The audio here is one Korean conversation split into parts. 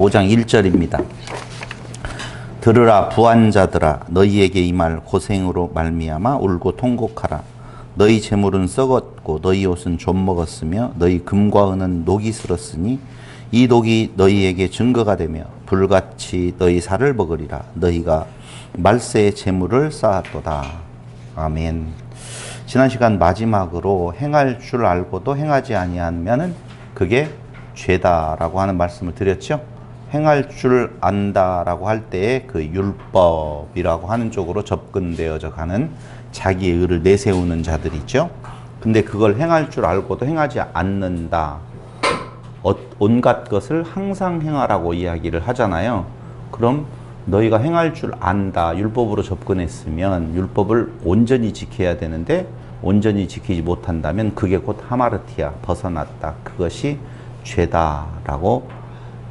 5장 1절입니다. 들으라 부한자들아 너희에게 임할 고생으로 말미암아 울고 통곡하라. 너희 재물은 썩었고 너희 옷은 좀 먹었으며 너희 금과 은은 녹이 슬었으니 이 녹이 너희에게 증거가 되며 불같이 너희 살을 먹으리라. 너희가 말세의 재물을 쌓았도다. 아멘. 지난 시간 마지막으로 행할 줄 알고도 행하지 아니하면은 그게 죄다라고 하는 말씀을 드렸죠. 행할 줄 안다라고 할 때에 그 율법이라고 하는 쪽으로 접근되어져 가는 자기의 의를 내세우는 자들이 있죠. 근데 그걸 행할 줄 알고도 행하지 않는다. 온갖 것을 항상 행하라고 이야기를 하잖아요. 그럼 너희가 행할 줄 안다. 율법으로 접근했으면 율법을 온전히 지켜야 되는데 온전히 지키지 못한다면 그게 곧 하마르티아, 벗어났다. 그것이 죄다라고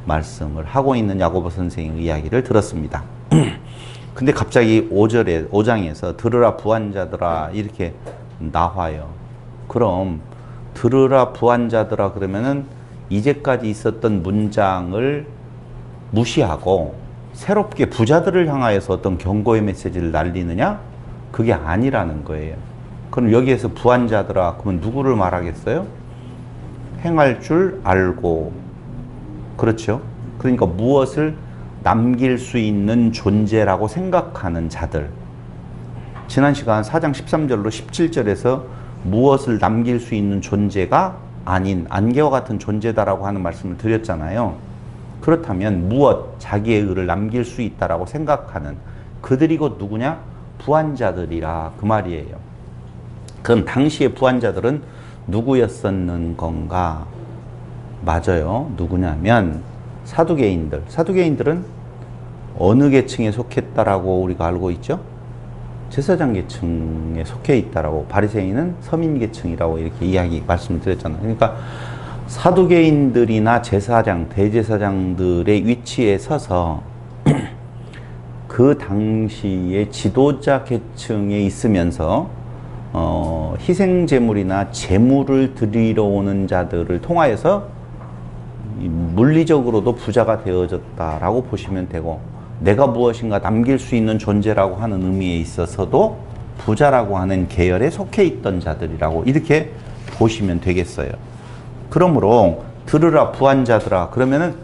말씀을 하고 있는 야고보 선생의 이야기를 들었습니다. 근데 갑자기 5장에서 들으라 부한자들아 이렇게 나와요. 그럼 들으라 부한자들아 그러면은 이제까지 있었던 문장을 무시하고 새롭게 부자들을 향하여서 어떤 경고의 메시지를 날리느냐? 그게 아니라는 거예요. 그럼 여기에서 부한자들아 그러면 누구를 말하겠어요? 행할 줄 알고, 그렇죠? 그러니까 무엇을 남길 수 있는 존재라고 생각하는 자들. 지난 시간 4장 13절로 17절에서 무엇을 남길 수 있는 존재가 아닌 안개와 같은 존재다라고 하는 말씀을 드렸잖아요. 그렇다면 무엇, 자기의 의를 남길 수 있다라고 생각하는 그들이 곧 누구냐? 부한자들이라 그 말이에요. 그럼 당시의 부한자들은 누구였었는 건가? 맞아요. 누구냐면 사두개인들. 사두개인들은 어느 계층에 속했다라고 우리가 알고 있죠? 제사장 계층에 속해 있다라고. 바리새인은 서민 계층이라고 이렇게 말씀을 드렸잖아요. 그러니까 사두개인들이나 제사장, 대제사장들의 위치에 서서 그 당시의 지도자 계층에 있으면서 희생제물이나 제물을 드리러 오는 자들을 통하여서 물리적으로도 부자가 되어졌다라고 보시면 되고, 내가 무엇인가 남길 수 있는 존재라고 하는 의미에 있어서도 부자라고 하는 계열에 속해 있던 자들이라고 이렇게 보시면 되겠어요. 그러므로 들으라 부한자들아 그러면은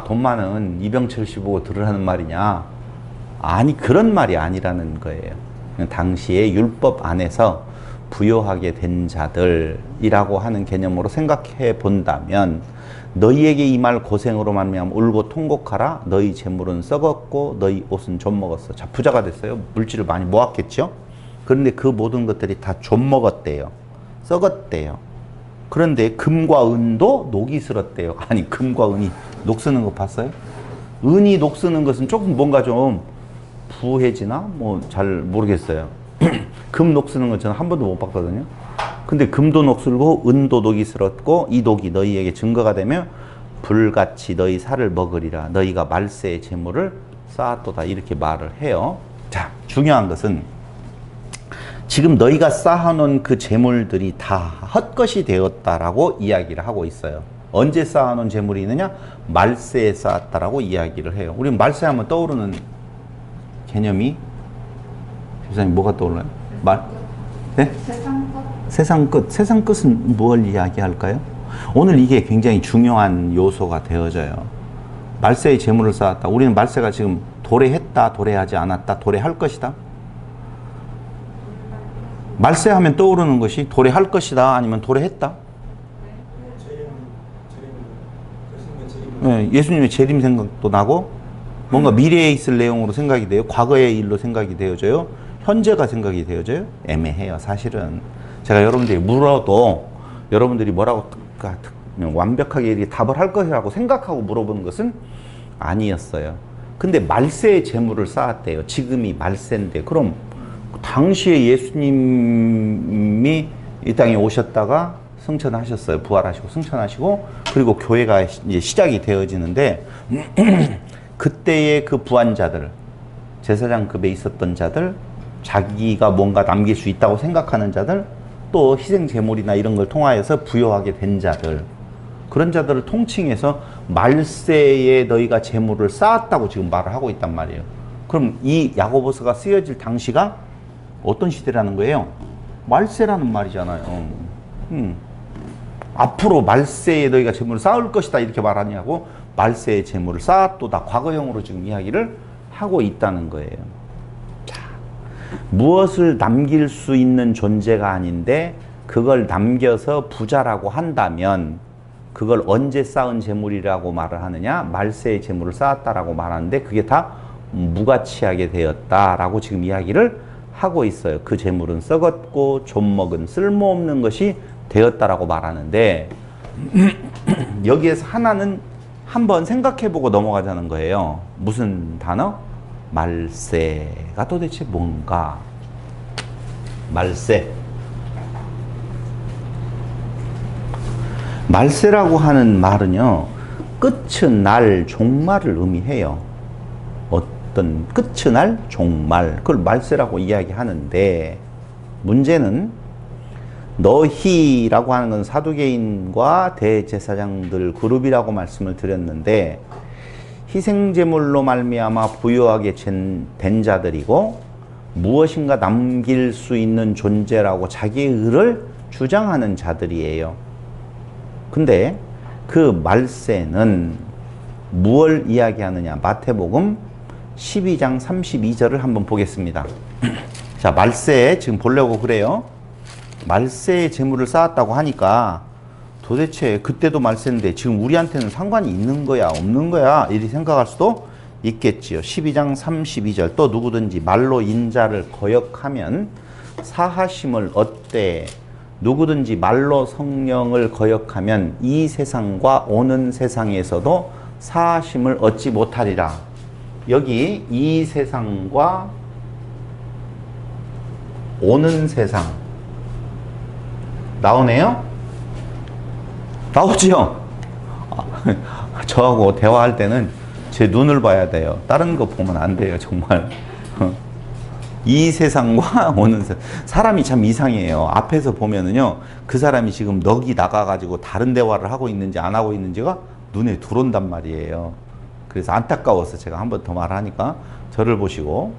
돈 많은 이병철 씨 보고 들으라는 말이냐? 아니, 그런 말이 아니라는 거예요. 당시의 율법 안에서 부요하게 된 자들이라고 하는 개념으로 생각해 본다면 너희에게 임할 고생으로 말미암아 울고 통곡하라. 너희 재물은 썩었고 너희 옷은 좀 먹었어. 자, 부자가 됐어요. 물질을 많이 모았겠죠. 그런데 그 모든 것들이 다 좀 먹었대요. 썩었대요. 그런데 금과 은도 녹이 슬었대요. 아니, 금과 은이 녹 쓰는 거 봤어요? 은이 녹 쓰는 것은 조금 뭔가 좀 부해지나? 뭐 잘 모르겠어요. 금 녹 쓰는 건 저는 한 번도 못 봤거든요. 근데 금도 녹슬고 은도 녹이 슬었고 이 녹이 너희에게 증거가 되며 불같이 너희 살을 먹으리라. 너희가 말세의 재물을 쌓았도다. 이렇게 말을 해요. 자, 중요한 것은 지금 너희가 쌓아놓은 그 재물들이 다 헛것이 되었다라고 이야기를 하고 있어요. 언제 쌓아놓은 재물이 있느냐? 말세에 쌓았다라고 이야기를 해요. 우리 말세하면 떠오르는 개념이, 교사님 뭐가 떠올라요? 네? 세상 끝. 세상 끝. 세상 끝은 뭘 이야기할까요? 오늘 이게 굉장히 중요한 요소가 되어져요. 말세의 재물을 쌓았다. 우리는 말세가 지금 도래했다, 도래하지 않았다, 도래할 것이다. 말세하면 떠오르는 것이 도래할 것이다, 아니면 도래했다. 네, 예수님의 재림 생각도 나고 뭔가 미래에 있을 내용으로 생각이 돼요. 과거의 일로 생각이 되어져요. 현재가 생각이 되어져요. 애매해요, 사실은. 제가 여러분들이 물어도 여러분들이 뭐라고 완벽하게 이렇게 답을 할 것이라고 생각하고 물어보는 것은 아니었어요. 근데 말세의 재물을 쌓았대요. 지금이 말세인데 그럼 당시에 예수님이 이 땅에 오셨다가 승천하셨어요. 부활하시고 승천하시고 그리고 교회가 이제 시작이 되어지는데 그때의 그 부한자들, 제사장급에 있었던 자들, 자기가 뭔가 남길 수 있다고 생각하는 자들, 또 희생제물이나 이런 걸 통하여서 부여하게 된 자들, 그런 자들을 통칭해서 말세에 너희가 재물을 쌓았다고 지금 말을 하고 있단 말이에요. 그럼 이 야고보서가 쓰여질 당시가 어떤 시대라는 거예요? 말세라는 말이잖아요. 앞으로 말세에 너희가 재물을 쌓을 것이다 이렇게 말하냐고 말세에 재물을 쌓았도다 과거형으로 지금 이야기를 하고 있다는 거예요. 자, 무엇을 남길 수 있는 존재가 아닌데 그걸 남겨서 부자라고 한다면 그걸 언제 쌓은 재물이라고 말을 하느냐? 말세의 재물을 쌓았다라고 말하는데 그게 다 무가치하게 되었다라고 지금 이야기를 하고 있어요. 그 재물은 썩었고 좀먹은 쓸모없는 것이 되었다라고 말하는데 여기에서 하나는 한번 생각해보고 넘어가자는 거예요. 무슨 단어? 말세가 도대체 뭔가? 말세. 말세라고 하는 말은요, 끝은 날, 종말을 의미해요. 어떤 끝은 날, 종말. 그걸 말세라고 이야기하는데, 문제는 너희라고 하는 건 사두개인과 대제사장들 그룹이라고 말씀을 드렸는데, 희생제물로 말미암아 부유하게 된 자들이고, 무엇인가 남길 수 있는 존재라고 자기의 의를 주장하는 자들이에요. 근데 그 말세는 무엇을 이야기하느냐? 마태복음 12장 32절을 한번 보겠습니다. 자, 말세에 지금 보려고 그래요. 말세에 재물을 쌓았다고 하니까 도대체 그때도 말세인데 지금 우리한테는 상관이 있는 거야 없는 거야 이리 생각할 수도 있겠지요. 12장 32절 또 누구든지 말로 인자를 거역하면 사하심을 얻되 누구든지 말로 성령을 거역하면 이 세상과 오는 세상에서도 사하심을 얻지 못하리라. 여기 이 세상과 오는 세상 나오네요? 나오죠? 저하고 대화할 때는 제 눈을 봐야 돼요. 다른 거 보면 안 돼요, 정말. 이 세상과 오는 세상. 사람이 참 이상해요. 앞에서 보면은요, 그 사람이 지금 넋이 나가가지고 다른 대화를 하고 있는지 안 하고 있는지가 눈에 들어온단 말이에요. 그래서 안타까워서 제가 한 번 더 말하니까 저를 보시고,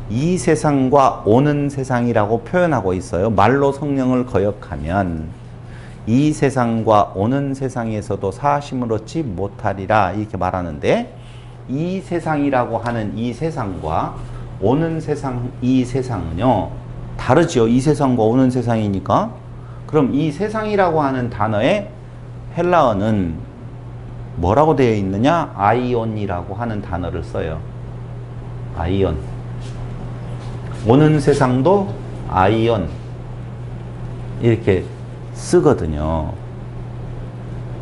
이 세상과 오는 세상이라고 표현하고 있어요. 말로 성령을 거역하면 이 세상과 오는 세상에서도 사하심을 얻지 못하리라 이렇게 말하는데, 이 세상이라고 하는 이 세상과 오는 세상, 이 세상은요 다르죠. 이 세상과 오는 세상이니까. 그럼 이 세상이라고 하는 단어의 헬라어는 뭐라고 되어 있느냐? 아이온이라고 하는 단어를 써요. 아이온. 오는 세상도 아이온 이렇게 쓰거든요.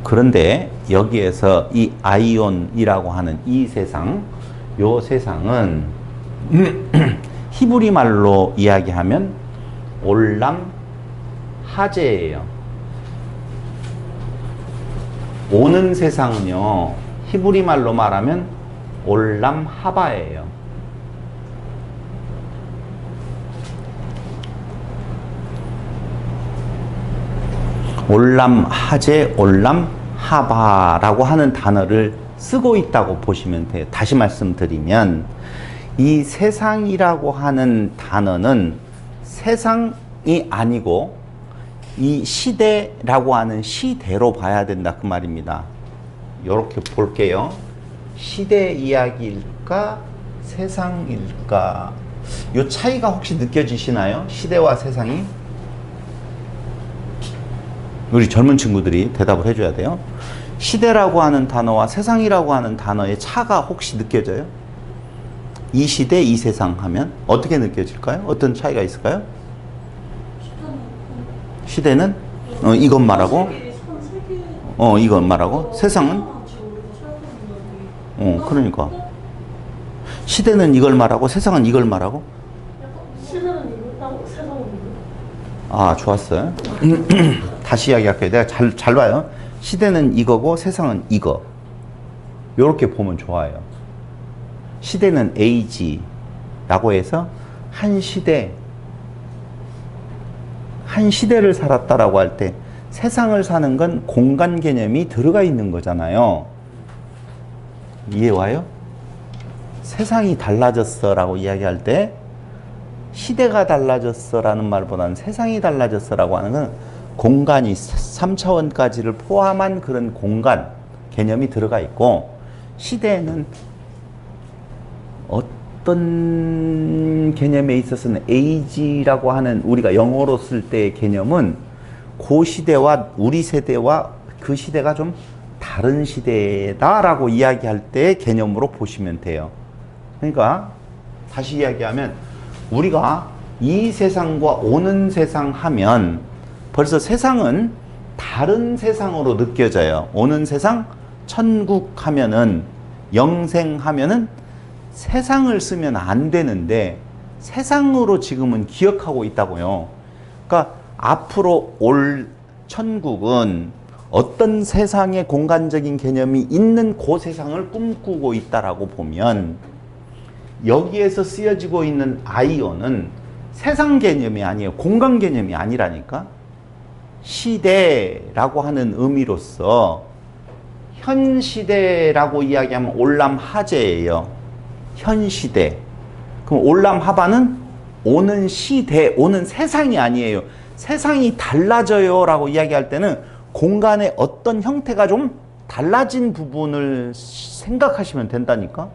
그런데 여기에서 이 아이온이라고 하는 이 세상, 요 세상은 히브리 말로 이야기하면 올람 하제예요. 오는 세상은요, 히브리 말로 말하면 올람 하바예요. 올람 하제, 올람 하바라고 하는 단어를 쓰고 있다고 보시면 돼요. 다시 말씀드리면 이 세상이라고 하는 단어는 세상이 아니고 이 시대라고 하는 시대로 봐야 된다 그 말입니다. 이렇게 볼게요. 시대 이야기일까 세상일까? 이 차이가 혹시 느껴지시나요? 시대와 세상이? 우리 젊은 친구들이 대답을 해줘야 돼요. 시대라고 하는 단어와 세상이라고 하는 단어의 차가 혹시 느껴져요? 이 시대, 이 세상 하면 어떻게 느껴질까요? 어떤 차이가 있을까요? 시대는 이것 말하고, 이것 말하고, 세상은 그러니까 시대는 이걸 말하고, 세상은 이걸 말하고. 시대는 이거고 세상은 이거. 아, 좋았어요. 다시 이야기할게요. 내가 잘 봐요. 시대는 이거고, 세상은 이거. 요렇게 보면 좋아요. 시대는 에이지라고 해서 한 시대를 살았다라고 할 때 세상을 사는 건 공간 개념이 들어가 있는 거잖아요. 이해 와요? 세상이 달라졌어 라고 이야기할 때 시대가 달라졌어 라는 말보다는 세상이 달라졌어 라고 하는 건 공간이 3차원까지를 포함한 그런 공간 개념이 들어가 있고, 시대에는 어떤 개념에 있어서는 age라고 하는 우리가 영어로 쓸 때의 개념은 그 시대와 우리 세대와 그 시대가 좀 다른 시대다라고 이야기할 때의 개념으로 보시면 돼요. 그러니까 다시 이야기하면 우리가 이 세상과 오는 세상 하면 벌써 세상은 다른 세상으로 느껴져요. 오는 세상, 천국 하면은, 영생 하면은 세상을 쓰면 안 되는데 세상으로 지금은 기억하고 있다고요. 그러니까 앞으로 올 천국은 어떤 세상의 공간적인 개념이 있는 그 세상을 꿈꾸고 있다라고 보면, 여기에서 쓰여지고 있는 아이오는 세상 개념이 아니에요. 공간 개념이 아니라니까. 시대라고 하는 의미로서 현 시대라고 이야기하면 올람하제예요. 현 시대. 그럼 올람하바는 오는 시대, 오는 세상이 아니에요. 세상이 달라져요 라고 이야기할 때는 공간의 어떤 형태가 좀 달라진 부분을 생각하시면 된다니까.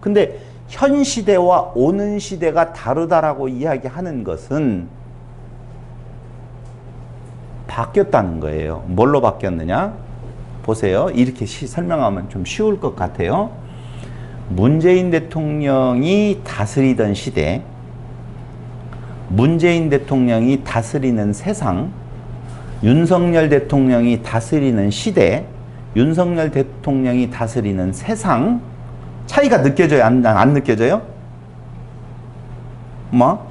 근데 현 시대와 오는 시대가 다르다라고 이야기하는 것은 바뀌었다는 거예요. 뭘로 바뀌었느냐? 보세요. 이렇게 설명하면 좀 쉬울 것 같아요. 문재인 대통령이 다스리던 시대, 문재인 대통령이 다스리는 세상, 윤석열 대통령이 다스리는 시대, 윤석열 대통령이 다스리는 세상, 차이가 느껴져요? 안 느껴져요? 뭐?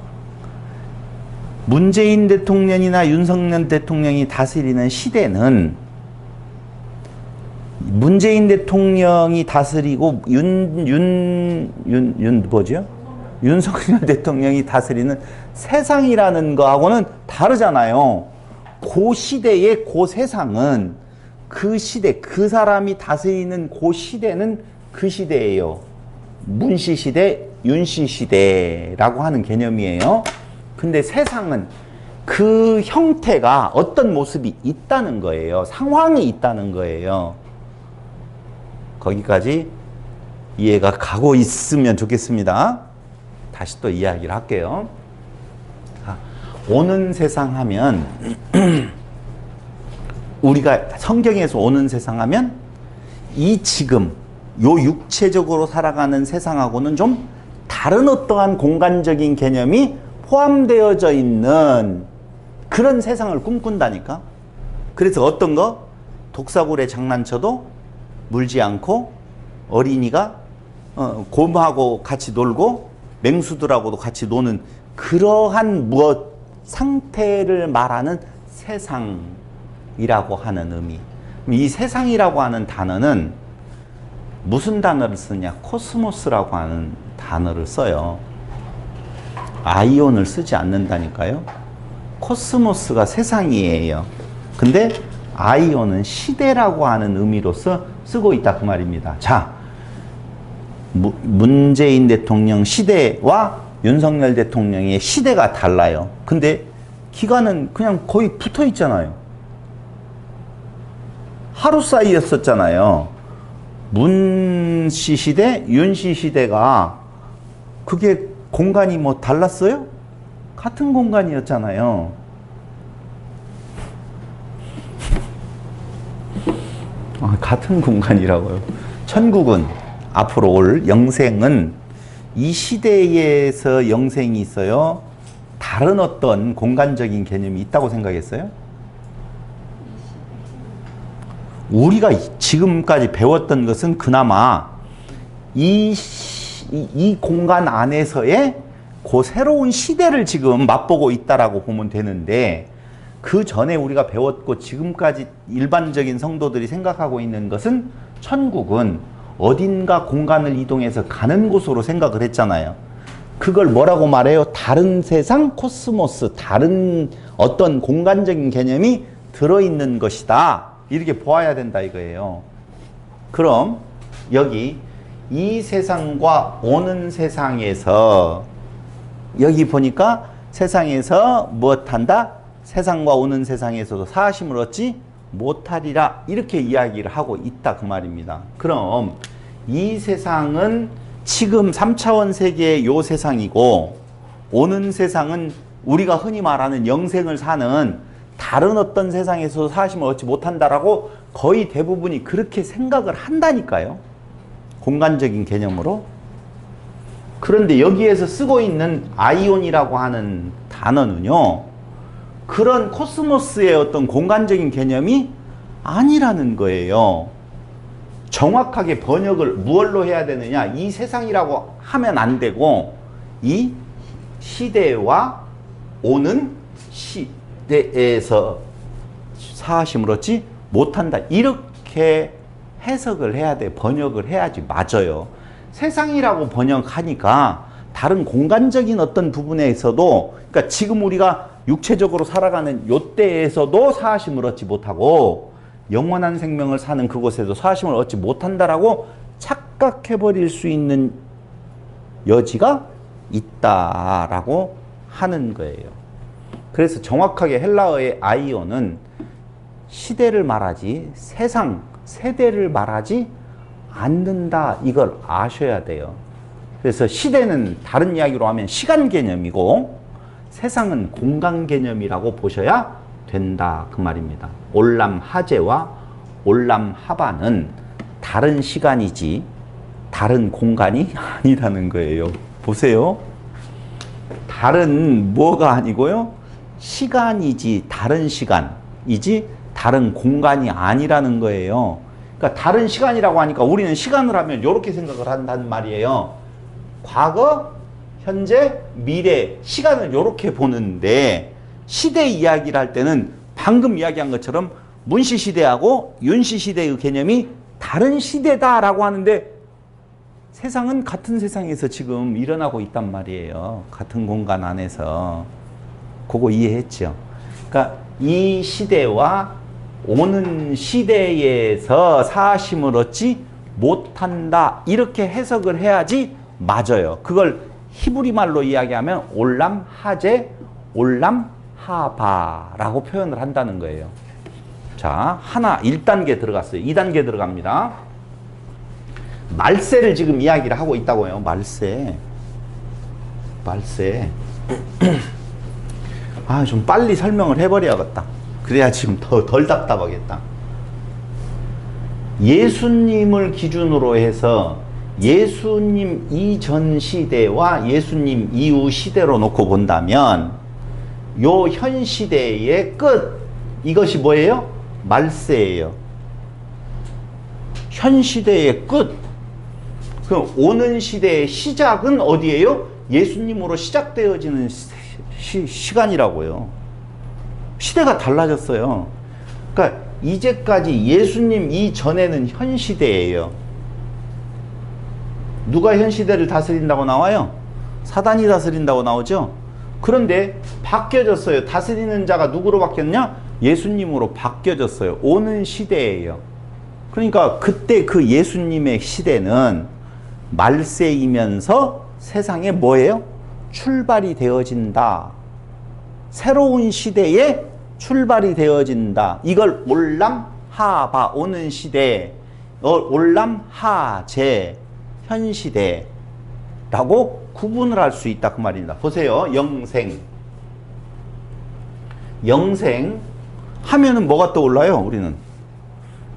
문재인 대통령이나 윤석열 대통령이 다스리는 시대는 문재인 대통령이 다스리고 윤석열 대통령이 다스리는 세상이라는 거하고는 다르잖아요. 그 시대의 그 세상은 그 시대, 그 사람이 다스리는 그 시대는 그 시대예요. 문씨 시대, 윤씨 시대라고 하는 개념이에요. 근데 세상은 그 형태가 어떤 모습이 있다는 거예요. 상황이 있다는 거예요. 거기까지 이해가 가고 있으면 좋겠습니다. 다시 또 이야기를 할게요. 오는 세상 하면 우리가 성경에서 오는 세상 하면 이 지금 요 육체적으로 살아가는 세상하고는 좀 다른 어떠한 공간적인 개념이 포함되어져 있는 그런 세상을 꿈꾼다니까. 그래서 어떤 거? 독사굴에 장난쳐도 물지 않고 어린이가 곰하고 같이 놀고 맹수들하고도 같이 노는 그러한 무엇 상태를 말하는 세상이라고 하는 의미. 이 세상이라고 하는 단어는 무슨 단어를 쓰냐? 코스모스라고 하는 단어를 써요. 아이온을 쓰지 않는다니까요. 코스모스가 세상이에요. 근데 아이온은 시대라고 하는 의미로서 쓰고 있다 그 말입니다. 자, 문재인 대통령 시대와 윤석열 대통령의 시대가 달라요. 근데 기간은 그냥 거의 붙어 있잖아요. 하루 사이였었잖아요. 문씨 시대, 윤씨 시대가 그게 공간이 뭐 달랐어요? 같은 공간이었잖아요. 같은 공간이라고요. 천국은 앞으로 올 영생은 이 시대에서 영생이 있어요? 다른 어떤 공간적인 개념이 있다고 생각했어요? 우리가 지금까지 배웠던 것은 그나마 이 공간 안에서의 그 새로운 시대를 지금 맛보고 있다라고 보면 되는데, 그 전에 우리가 배웠고 지금까지 일반적인 성도들이 생각하고 있는 것은 천국은 어딘가 공간을 이동해서 가는 곳으로 생각을 했잖아요. 그걸 뭐라고 말해요? 다른 세상, 코스모스, 다른 어떤 공간적인 개념이 들어있는 것이다. 이렇게 보아야 된다 이거예요. 그럼 여기 이 세상과 오는 세상에서 여기 보니까 세상에서 무엇한다? 세상과 오는 세상에서도 사심을 얻지 못하리라 이렇게 이야기를 하고 있다 그 말입니다. 그럼 이 세상은 지금 3차원 세계의 요 세상이고 오는 세상은 우리가 흔히 말하는 영생을 사는 다른 어떤 세상에서 사심을 얻지 못한다라고 거의 대부분이 그렇게 생각을 한다니까요. 공간적인 개념으로. 그런데 여기에서 쓰고 있는 아이온이라고 하는 단어는요. 그런 코스모스의 어떤 공간적인 개념이 아니라는 거예요. 정확하게 번역을 무엇로 해야 되느냐. 이 세상이라고 하면 안 되고 이 시대와 오는 시대에서 사심을 얻지 못한다. 이렇게 해석을 해야 돼. 번역을 해야지 맞아요. 세상이라고 번역하니까 다른 공간적인 어떤 부분에서도 그러니까 지금 우리가 육체적으로 살아가는 요때에서도 사심을 얻지 못하고 영원한 생명을 사는 그곳에도 사심을 얻지 못한다라고 착각해버릴 수 있는 여지가 있다라고 하는 거예요. 그래서 정확하게 헬라어의 아이온은 시대를 말하지 세상, 세대를 말하지 않는다. 이걸 아셔야 돼요. 그래서 시대는 다른 이야기로 하면 시간 개념이고 세상은 공간 개념이라고 보셔야 된다. 그 말입니다. 올람 하제와 올람 하바는 다른 시간이지 다른 공간이 아니라는 거예요. 보세요. 다른 뭐가 아니고요. 시간이지 다른 시간이지 다른 공간이 아니라는 거예요. 그러니까 다른 시간이라고 하니까 우리는 시간을 하면 이렇게 생각을 한단 말이에요. 과거, 현재, 미래, 시간을 이렇게 보는데 시대 이야기를 할 때는 방금 이야기한 것처럼 문시시대하고 윤시시대의 개념이 다른 시대다라고 하는데 세상은 같은 세상에서 지금 일어나고 있단 말이에요. 같은 공간 안에서. 그거 이해했죠? 그러니까 이 시대와 오는 시대에서 사심을 얻지 못한다. 이렇게 해석을 해야지 맞아요. 그걸 히브리 말로 이야기하면 올람 하제, 올람 하바라고 표현을 한다는 거예요. 자, 하나 1단계 들어갔어요. 2단계 들어갑니다. 말세를 지금 이야기를 하고 있다고요. 말세. 아, 좀 빨리 설명을 해버려야겠다. 그래야 지금 덜 답답하겠다. 예수님을 기준으로 해서 예수님 이전 시대와 예수님 이후 시대로 놓고 본다면 요 현 시대의 끝, 이것이 뭐예요? 말세예요. 현 시대의 끝. 그럼 오는 시대의 시작은 어디예요? 예수님으로 시작되어지는 시간이라고요. 시대가 달라졌어요. 그러니까 이제까지 예수님 이전에는 현 시대예요. 누가 현 시대를 다스린다고 나와요? 사단이 다스린다고 나오죠? 그런데 바뀌어졌어요. 다스리는 자가 누구로 바뀌었냐? 예수님으로 바뀌어졌어요. 오는 시대예요. 그러니까 그때 그 예수님의 시대는 말세이면서 세상에 뭐예요? 출발이 되어진다. 새로운 시대에 출발이 되어진다. 이걸 올람 하바, 오는 시대, 올람 하제, 현 시대라고 구분을 할 수 있다 그 말입니다. 보세요. 영생. 영생 하면은 뭐가 떠올라요? 우리는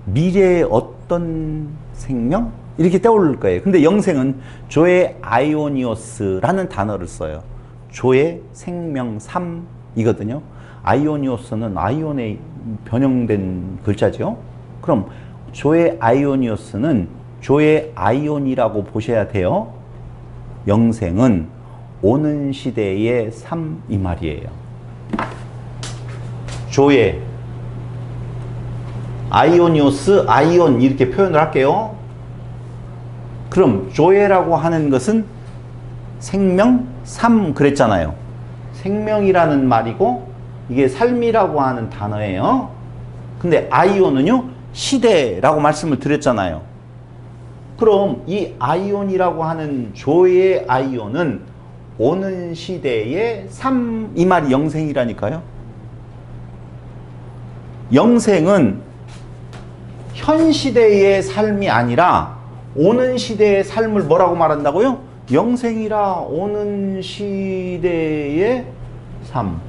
미래의 어떤 생명? 이렇게 떠오를 거예요. 근데 영생은 조의 아이오니오스라는 단어를 써요. 조의 생명 3이거든요. 아이오니오스는 아이온에 변형된 글자죠. 그럼 조의 아이오니오스는 조의 아이온이라고 보셔야 돼요. 영생은 오는 시대의 3 이 말이에요. 조의 아이오니오스, 아이온 이렇게 표현을 할게요. 그럼 조에라고 하는 것은 생명 3 그랬잖아요. 생명이라는 말이고 이게 삶이라고 하는 단어예요. 근데 아이온은요, 시대라고 말씀을 드렸잖아요. 그럼 이 아이온이라고 하는 조의 아이온은 오는 시대의 삶, 이 말이 영생이라니까요. 영생은 현 시대의 삶이 아니라 오는 시대의 삶을 뭐라고 말한다고요? 영생이라. 오는 시대의 삶.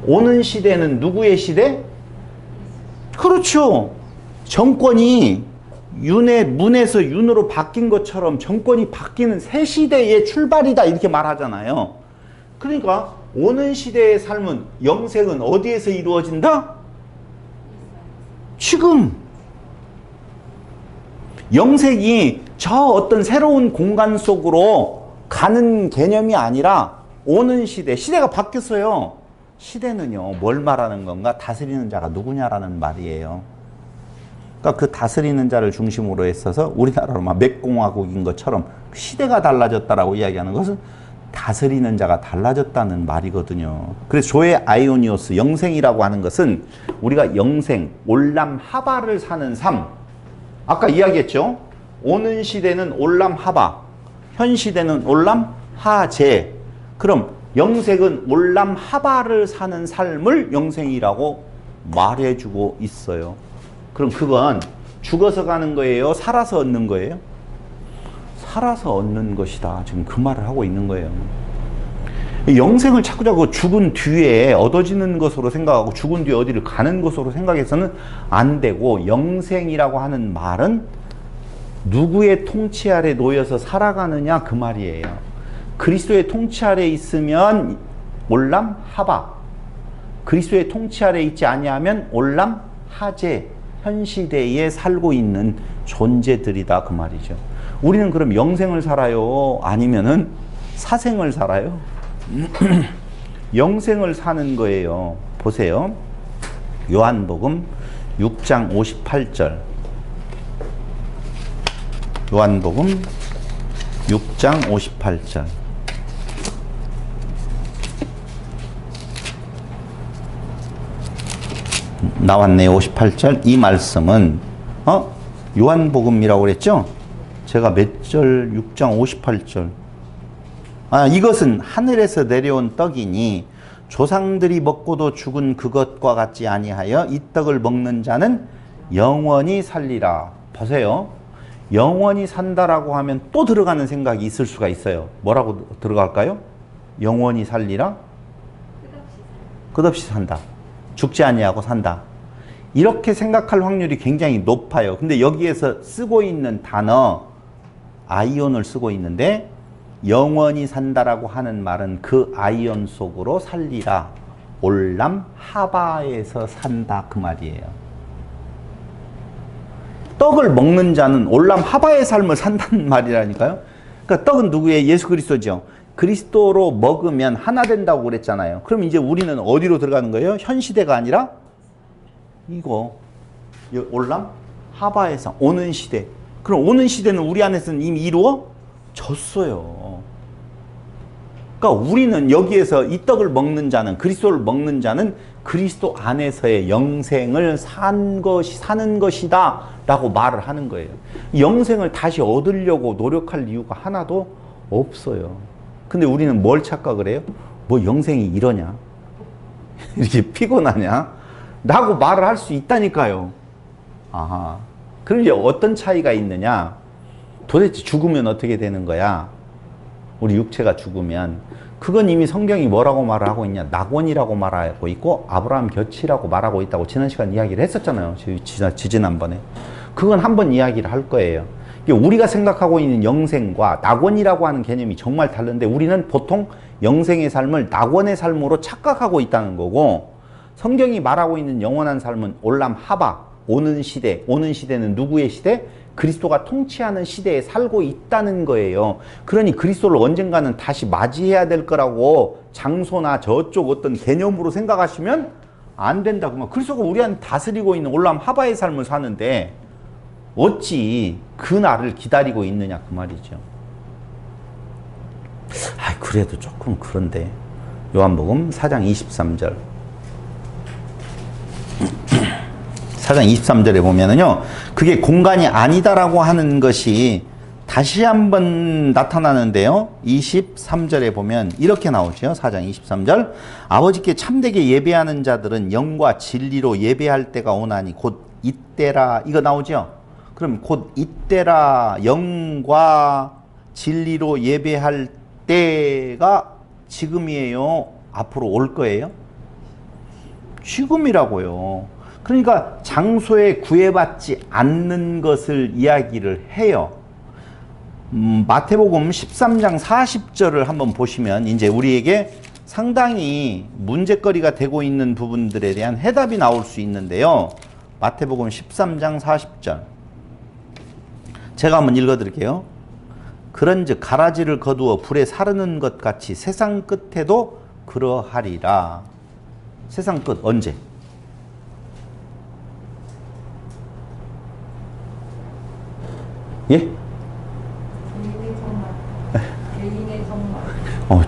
오는 시대는 누구의 시대? 그렇죠. 정권이 문에서 윤으로 바뀐 것처럼 정권이 바뀌는 새 시대의 출발이다, 이렇게 말하잖아요. 그러니까 오는 시대의 삶은, 영생은 어디에서 이루어진다? 지금. 영생이 저 어떤 새로운 공간 속으로 가는 개념이 아니라 오는 시대, 시대가 바뀌었어요. 시대는요, 뭘 말하는 건가? 다스리는 자가 누구냐라는 말이에요. 그러니까 그 다스리는 자를 중심으로 했어서 우리나라로 막 맥공화국인 것처럼 시대가 달라졌다라고 이야기하는 것은 다스리는 자가 달라졌다는 말이거든요. 그래서 조의 아이오니오스, 영생이라고 하는 것은 우리가 영생, 올람 하바를 사는 삶. 아까 이야기했죠. 오는 시대는 올람 하바, 현 시대는 올람 하제. 그럼 영생은 올람 하바를 사는 삶을 영생이라고 말해주고 있어요. 그럼 그건 죽어서 가는 거예요? 살아서 얻는 거예요? 살아서 얻는 것이다. 지금 그 말을 하고 있는 거예요. 영생을 자꾸 죽은 뒤에 얻어지는 것으로 생각하고 죽은 뒤에 어디를 가는 것으로 생각해서는 안 되고, 영생이라고 하는 말은 누구의 통치 아래 놓여서 살아가느냐, 그 말이에요. 그리스도의 통치 아래 있으면 올람 하바, 그리스도의 통치 아래 있지 아니하면 올람 하제, 현 시대에 살고 있는 존재들이다, 그 말이죠. 우리는 그럼 영생을 살아요? 아니면은 사생을 살아요? 영생을 사는 거예요. 보세요. 요한복음 6장 58절. 요한복음 6장 58절. 나왔네요. 58절. 이 말씀은 요한복음이라고 그랬죠? 제가 몇 절? 6장 58절. 이것은 하늘에서 내려온 떡이니 조상들이 먹고도 죽은 그것과 같지 아니하여 이 떡을 먹는 자는 영원히 살리라. 보세요. 영원히 산다라고 하면 또 들어가는 생각이 있을 수가 있어요. 뭐라고 들어갈까요? 영원히 살리라? 끝없이 산다. 죽지 아니하고 산다. 이렇게 생각할 확률이 굉장히 높아요. 근데 여기에서 쓰고 있는 단어, 아이온을 쓰고 있는데, 영원히 산다라고 하는 말은 그 아이온 속으로 살리라. 올람 하바에서 산다, 그 말이에요. 떡을 먹는 자는 올람 하바의 삶을 산다는 말이라니까요. 그러니까 떡은 누구예요? 예수 그리스도죠. 그리스도로 먹으면 하나 된다고 그랬잖아요. 그럼 이제 우리는 어디로 들어가는 거예요? 현 시대가 아니라 이거 올람 하바에서 오는 시대. 그럼 오는 시대는 우리 안에서는 이미 이루어졌어요. 그러니까 우리는 여기에서 이 떡을 먹는 자는, 그리스도를 먹는 자는 그리스도 안에서의 영생을 사는 것이다 라고 말을 하는 거예요. 영생을 다시 얻으려고 노력할 이유가 하나도 없어요. 근데 우리는 뭘 착각을 해요? 뭐 영생이 이러냐? 이렇게 피곤하냐? 라고 말을 할 수 있다니까요. 아하. 그럼 이제 어떤 차이가 있느냐? 도대체 죽으면 어떻게 되는 거야? 우리 육체가 죽으면. 그건 이미 성경이 뭐라고 말을 하고 있냐? 낙원이라고 말하고 있고 아브라함 곁이라고 말하고 있다고 지난 시간 이야기를 했었잖아요. 지지난번에. 그건 한번 이야기를 할 거예요. 우리가 생각하고 있는 영생과 낙원이라고 하는 개념이 정말 다른데, 우리는 보통 영생의 삶을 낙원의 삶으로 착각하고 있다는 거고, 성경이 말하고 있는 영원한 삶은 올람 하바, 오는 시대. 오는 시대는 누구의 시대? 그리스도가 통치하는 시대에 살고 있다는 거예요. 그러니 그리스도를 언젠가는 다시 맞이해야 될 거라고 장소나 저쪽 어떤 개념으로 생각하시면 안 된다고. 그리스도가 우리한테 다스리고 있는 올람 하바의 삶을 사는데 어찌 그 날을 기다리고 있느냐, 그 말이죠. 그래도 조금 그런데. 요한복음 4장 23절. 4장 23절에 보면은요, 그게 공간이 아니다라고 하는 것이 다시 한번 나타나는데요. 23절에 보면 이렇게 나오죠. 4장 23절. 아버지께 참되게 예배하는 자들은 영과 진리로 예배할 때가 오나니 곧 이때라. 이거 나오죠. 그럼 곧 이때라. 영과 진리로 예배할 때가 지금이에요? 앞으로 올 거예요? 지금이라고요. 그러니까 장소에 구애받지 않는 것을 이야기를 해요. 마태복음 13장 40절을 한번 보시면 이제 우리에게 상당히 문제거리가 되고 있는 부분들에 대한 해답이 나올 수 있는데요. 마태복음 13장 40절. 제가 한번 읽어드릴게요. 그런즉 가라지를 거두어 불에 사르는 것 같이 세상 끝에도 그러하리라. 세상 끝 언제? 예?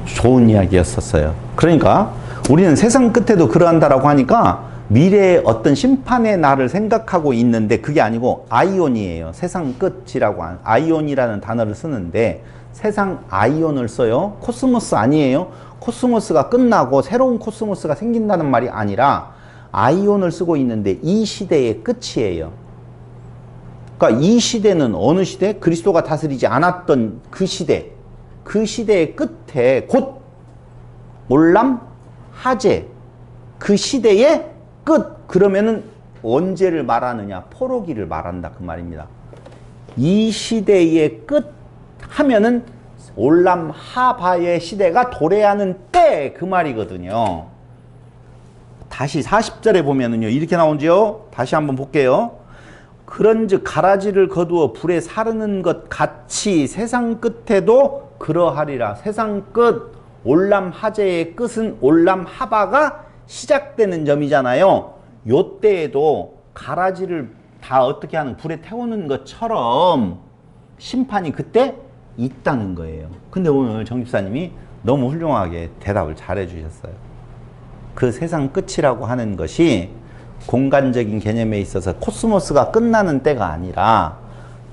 좋은 이야기였었어요. 그러니까 우리는 세상 끝에도 그러한다라고 하니까 미래의 어떤 심판의 날을 생각하고 있는데 그게 아니고 아이온이에요. 세상 끝이라고 하는 아이온이라는 단어를 쓰는데 세상 아이온을 써요. 코스모스 아니에요. 코스모스가 끝나고 새로운 코스모스가 생긴다는 말이 아니라 아이온을 쓰고 있는데 이 시대의 끝이에요. 그러니까 이 시대는 어느 시대? 그리스도가 다스리지 않았던 그 시대. 그 시대의 끝에 곧 올람 하제 그 시대의 끝. 그러면은 언제를 말하느냐? 포로기를 말한다 그 말입니다. 이 시대의 끝 하면은 올람 하바의 시대가 도래하는 때 그 말이거든요. 다시 40절에 보면은요 이렇게 나오죠. 다시 한번 볼게요. 그런즉 가라지를 거두어 불에 사르는 것 같이 세상 끝에도 그러하리라. 세상 끝, 올람 하제의 끝은 올람 하바가 시작되는 점이잖아요. 요때에도 가라지를 다 어떻게 하는 불에 태우는 것처럼 심판이 그때 있다는 거예요. 근데 오늘 정 집사님이 너무 훌륭하게 대답을 잘해 주셨어요. 그 세상 끝이라고 하는 것이 공간적인 개념에 있어서 코스모스가 끝나는 때가 아니라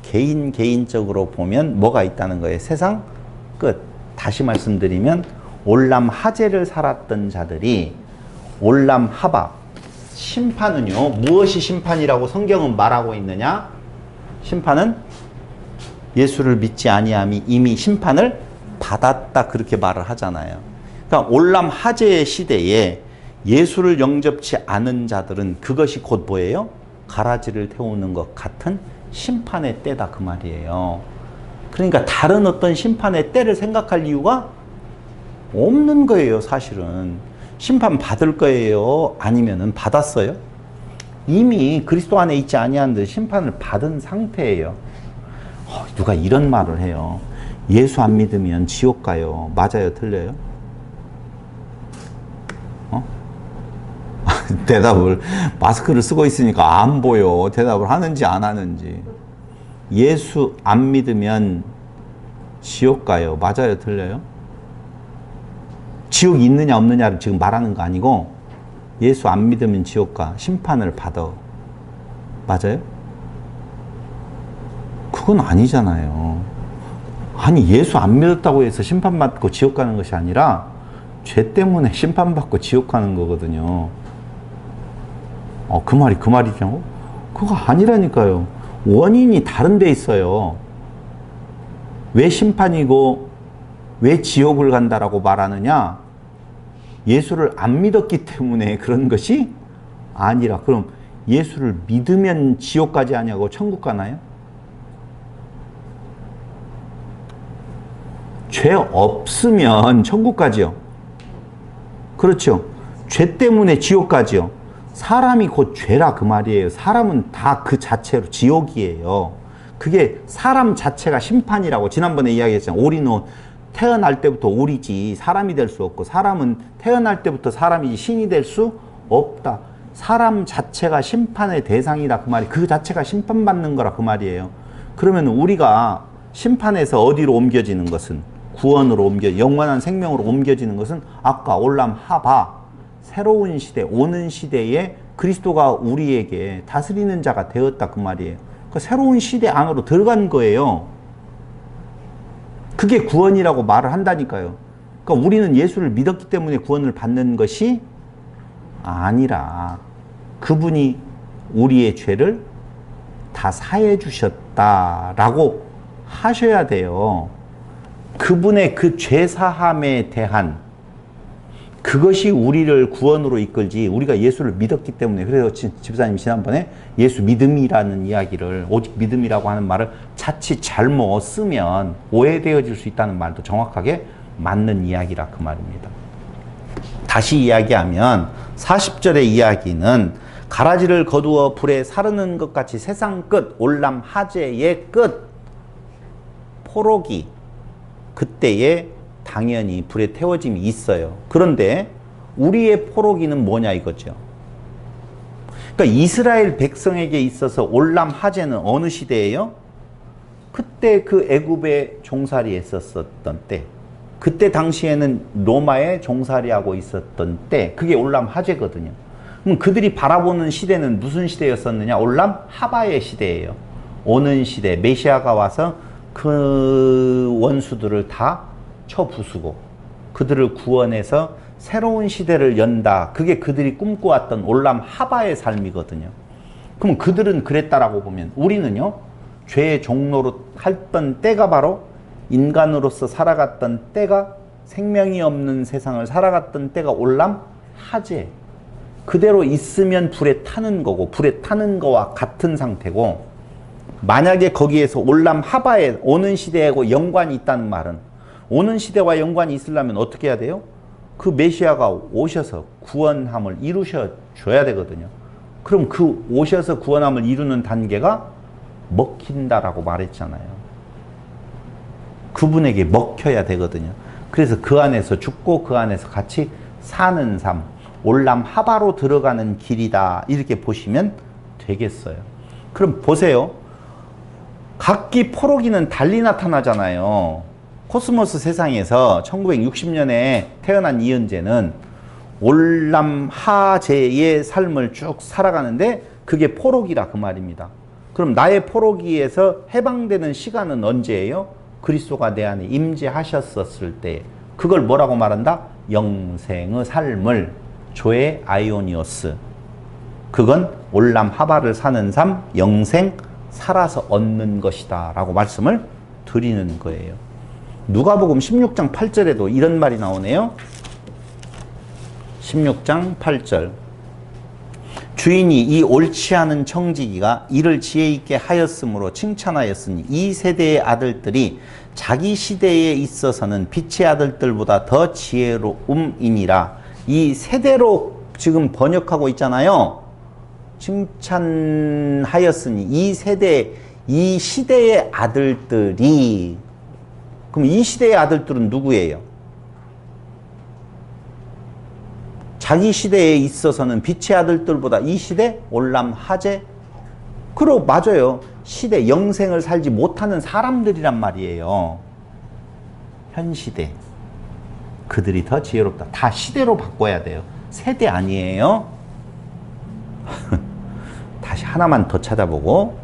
개인적으로 보면 뭐가 있다는 거예요? 세상 끝. 다시 말씀드리면 올람 하제를 살았던 자들이 올람 하바 심판은요 무엇이 심판이라고 성경은 말하고 있느냐? 심판은 예수를 믿지 아니함이 이미 심판을 받았다 그렇게 말을 하잖아요. 그러니까 올람 하제의 시대에 예수를 영접치 않은 자들은 그것이 곧 뭐예요? 가라지를 태우는 것 같은 심판의 때다 그 말이에요. 그러니까 다른 어떤 심판의 때를 생각할 이유가 없는 거예요. 사실은 심판 받을 거예요? 아니면은 받았어요? 이미 그리스도 안에 있지 아니한들 심판을 받은 상태예요. 누가 이런 말을 해요. 예수 안 믿으면 지옥 가요. 맞아요? 틀려요? 대답을 마스크를 쓰고 있으니까 안 보여. 대답을 하는지 안 하는지. 예수 안 믿으면 지옥 가요. 맞아요? 틀려요? 지옥이 있느냐 없느냐를 지금 말하는 거 아니고 예수 안 믿으면 지옥 가. 심판을 받아. 맞아요? 그건 아니잖아요. 아니 예수 안 믿었다고 해서 심판받고 지옥 가는 것이 아니라 죄 때문에 심판받고 지옥 가는 거거든요. 그 말이 그 말이냐고? 그거 아니라니까요. 원인이 다른 데 있어요. 왜 심판이고 왜 지옥을 간다라고 말하느냐? 예수를 안 믿었기 때문에 그런 것이 아니라. 그럼 예수를 믿으면 지옥 가지 아니하고 천국 가나요? 죄 없으면 천국 가지요. 그렇죠. 죄 때문에 지옥 가지요. 사람이 곧 죄라 그 말이에요. 사람은 다 그 자체로 지옥이에요. 그게 사람 자체가 심판이라고 지난번에 이야기했잖아요. 오리는 태어날 때부터 오리지 사람이 될 수 없고 사람은 태어날 때부터 사람이지 신이 될 수 없다. 사람 자체가 심판의 대상이다 그 말이. 그 자체가 심판받는 거라 그 말이에요. 그러면 우리가 심판에서 어디로 옮겨지는 것은 구원으로 영원한 생명으로 옮겨지는 것은 아까 올람 하바 새로운 시대 오는 시대에 그리스도가 우리에게 다스리는 자가 되었다 그 말이에요. 그러니까 새로운 시대 안으로 들어간 거예요. 그게 구원이라고 말을 한다니까요. 그러니까 우리는 예수를 믿었기 때문에 구원을 받는 것이 아니라 그분이 우리의 죄를 다 사해 주셨다라고 하셔야 돼요. 그분의 그 죄사함에 대한 그것이 우리를 구원으로 이끌지, 우리가 예수를 믿었기 때문에. 그래서 집사님 지난번에 예수 믿음이라는 이야기를, 오직 믿음이라고 하는 말을 자칫 잘못 쓰면 오해되어질 수 있다는 말도 정확하게 맞는 이야기라 그 말입니다. 다시 이야기하면 40절의 이야기는 가라지를 거두어 불에 사르는 것 같이 세상 끝, 올람 하제의 끝, 포로기, 그때에 당연히 불에 태워짐이 있어요. 그런데 우리의 포로기는 뭐냐 이거죠. 그러니까 이스라엘 백성에게 있어서 올람 하제는 어느 시대예요? 그때 그 애굽에 종살이 했었던 때, 그때 당시에는 로마에 종살이하고 있었던 때, 그게 올람 하제거든요. 그럼 그들이 바라보는 시대는 무슨 시대였었느냐? 올람 하바의 시대예요. 오는 시대, 메시아가 와서 그 원수들을 다 쳐부수고 그들을 구원해서 새로운 시대를 연다. 그게 그들이 꿈꿔왔던 올람 하바의 삶이거든요. 그럼 그들은 그랬다라고 보면 우리는요, 죄의 종로로 했던 때가 바로 인간으로서 살아갔던 때가, 생명이 없는 세상을 살아갔던 때가 올람 하제. 그대로 있으면 불에 타는 거고, 불에 타는 거와 같은 상태고, 만약에 거기에서 올람 하바에 오는 시대하고 연관이 있다는 말은, 오는 시대와 연관이 있으려면 어떻게 해야 돼요? 그 메시아가 오셔서 구원함을 이루셔 줘야 되거든요. 그럼 그 오셔서 구원함을 이루는 단계가 먹힌다라고 말했잖아요. 그분에게 먹혀야 되거든요. 그래서 그 안에서 죽고 그 안에서 같이 사는 삶, 올람 하바로 들어가는 길이다, 이렇게 보시면 되겠어요. 그럼 보세요. 각기 포로기는 달리 나타나잖아요. 코스모스 세상에서 1960년에 태어난 이은재는 올람 하제의 삶을 쭉 살아가는데 그게 포로기라 그 말입니다. 그럼 나의 포로기에서 해방되는 시간은 언제예요? 그리스도가 내 안에 임재하셨었을 때. 그걸 뭐라고 말한다? 영생의 삶을, 조의 아이오니오스. 그건 올람 하바를 사는 삶, 영생, 살아서 얻는 것이다 라고 말씀을 드리는 거예요. 누가복음 16장 8절에도 이런 말이 나오네요. 16장 8절. 주인이 이 옳지 않은 청지기가 이를 지혜 있게 하였으므로 칭찬하였으니 이 세대의 아들들이 자기 시대에 있어서는 빛의 아들들보다 더 지혜로움이니라. 이 세대로 지금 번역하고 있잖아요. 칭찬하였으니 이 세대, 이 시대의 아들들이, 그럼 이 시대의 아들들은 누구예요? 자기 시대에 있어서는 빛의 아들들보다 이 시대 올람 하제. 그리고 맞아요. 시대 영생을 살지 못하는 사람들이란 말이에요. 현 시대. 그들이 더 지혜롭다. 다 시대로 바꿔야 돼요. 세대 아니에요. 다시 하나만 더 찾아보고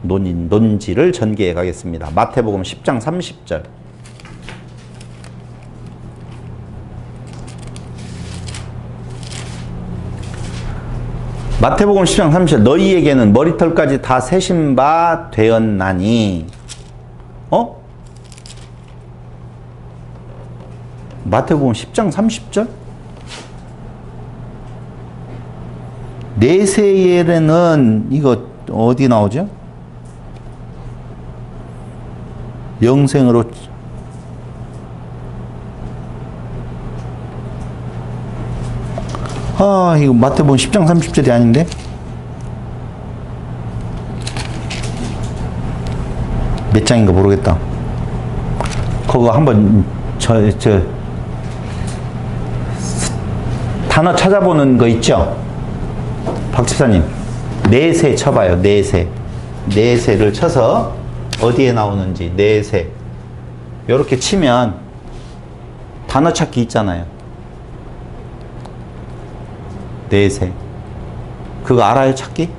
논지를 전개해 가겠습니다. 마태복음 10장 30절. 마태복음 10장 30절. 너희에게는 머리털까지 다 세신 바 되었나니. 마태복음 10장 30절. 내세에는 이거 어디 나오죠? 영생으로 이거 마태복음 10장 30절이 아닌데? 몇 장인가 모르겠다. 그거 한번 단어 찾아보는 거 있죠? 박 집사님, 내세 쳐봐요. 내세를 쳐서 어디에 나오는지. 내세 이렇게 치면 단어 찾기 있잖아요. 내세. 그거 알아요, 찾기?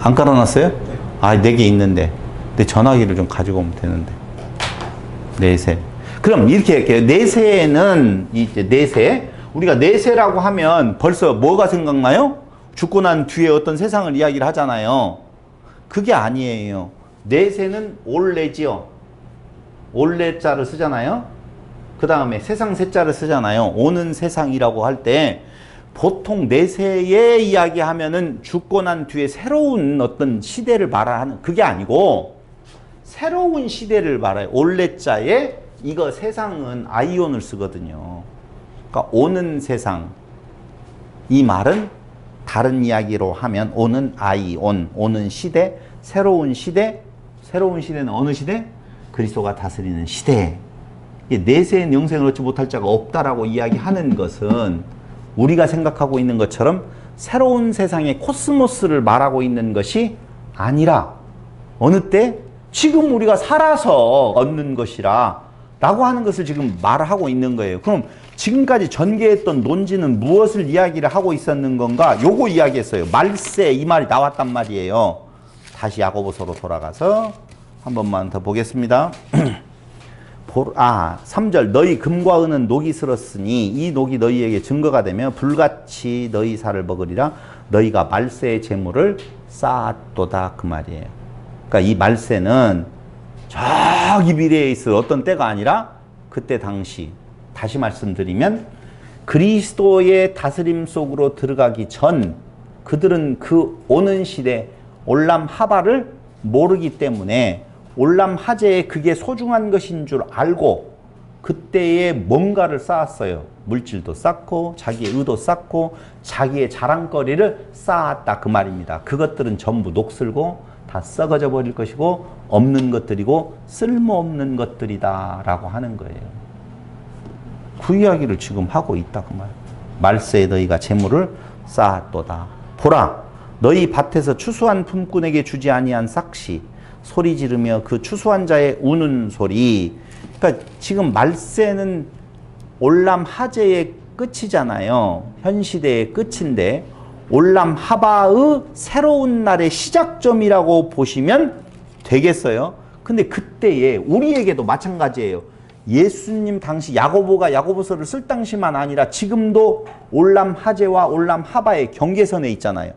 안 깔아놨어요? 아, 4개 있는데. 근데 전화기를 좀 가지고 오면 되는데. 내세. 그럼 이렇게 할게요. 내세는, 이제 내세. 우리가 내세라고 하면 벌써 뭐가 생각나요? 죽고 난 뒤에 어떤 세상을 이야기를 하잖아요. 그게 아니에요. 내세는 올레지요. 올레자를 쓰잖아요. 그 다음에 세상 세자를 쓰잖아요. 오는 세상이라고 할 때 보통 내세에 이야기하면은 죽고 난 뒤에 새로운 어떤 시대를 말하는 그게 아니고 새로운 시대를 말해요. 올레자에 이거 세상은 아이온을 쓰거든요. 그러니까 오는 세상. 이 말은 다른 이야기로 하면 오는 아이온, 오는 시대, 새로운 시대. 새로운 시대는 어느 시대? 그리스도가 다스리는 시대. 내세엔 영생을 얻지 못할 자가 없다라고 이야기하는 것은 우리가 생각하고 있는 것처럼 새로운 세상의 코스모스를 말하고 있는 것이 아니라 어느 때? 지금 우리가 살아서 얻는 것이라 라고 하는 것을 지금 말하고 있는 거예요. 그럼 지금까지 전개했던 논지는 무엇을 이야기를 하고 있었는 건가? 요거 이야기했어요. 말세 이 말이 나왔단 말이에요. 다시 야고보서로 돌아가서 한 번만 더 보겠습니다. 3절 너희 금과 은은 녹이 슬었으니 이 녹이 너희에게 증거가 되며 불같이 너희 살을 먹으리라 너희가 말세의 재물을 쌓았도다 그 말이에요. 그러니까 이 말세는 저기 미래에 있을 어떤 때가 아니라 그때 당시 다시 말씀드리면 그리스도의 다스림 속으로 들어가기 전 그들은 그 오는 시대 올람 하바를 모르기 때문에 올람 하재에 그게 소중한 것인 줄 알고 그때에 뭔가를 쌓았어요. 물질도 쌓고 자기의 의도 쌓고 자기의 자랑거리를 쌓았다 그 말입니다. 그것들은 전부 녹슬고 다 썩어져 버릴 것이고 없는 것들이고 쓸모없는 것들이다 라고 하는 거예요. 그 이야기를 지금 하고 있다 그 말. 말세에 너희가 재물을 쌓았도다. 보라 너희 밭에서 추수한 품꾼에게 주지 아니한 삭시 소리 지르며 그 추수한 자의 우는 소리. 그러니까 지금 말세는 올람 하재의 끝이잖아요. 현 시대의 끝인데 올람 하바의 새로운 날의 시작점이라고 보시면 되겠어요. 근데 그때에 우리에게도 마찬가지예요. 예수님 당시 야고보가 야고보서를 쓸 당시만 아니라 지금도 올람 하재와 올람 하바의 경계선에 있잖아요.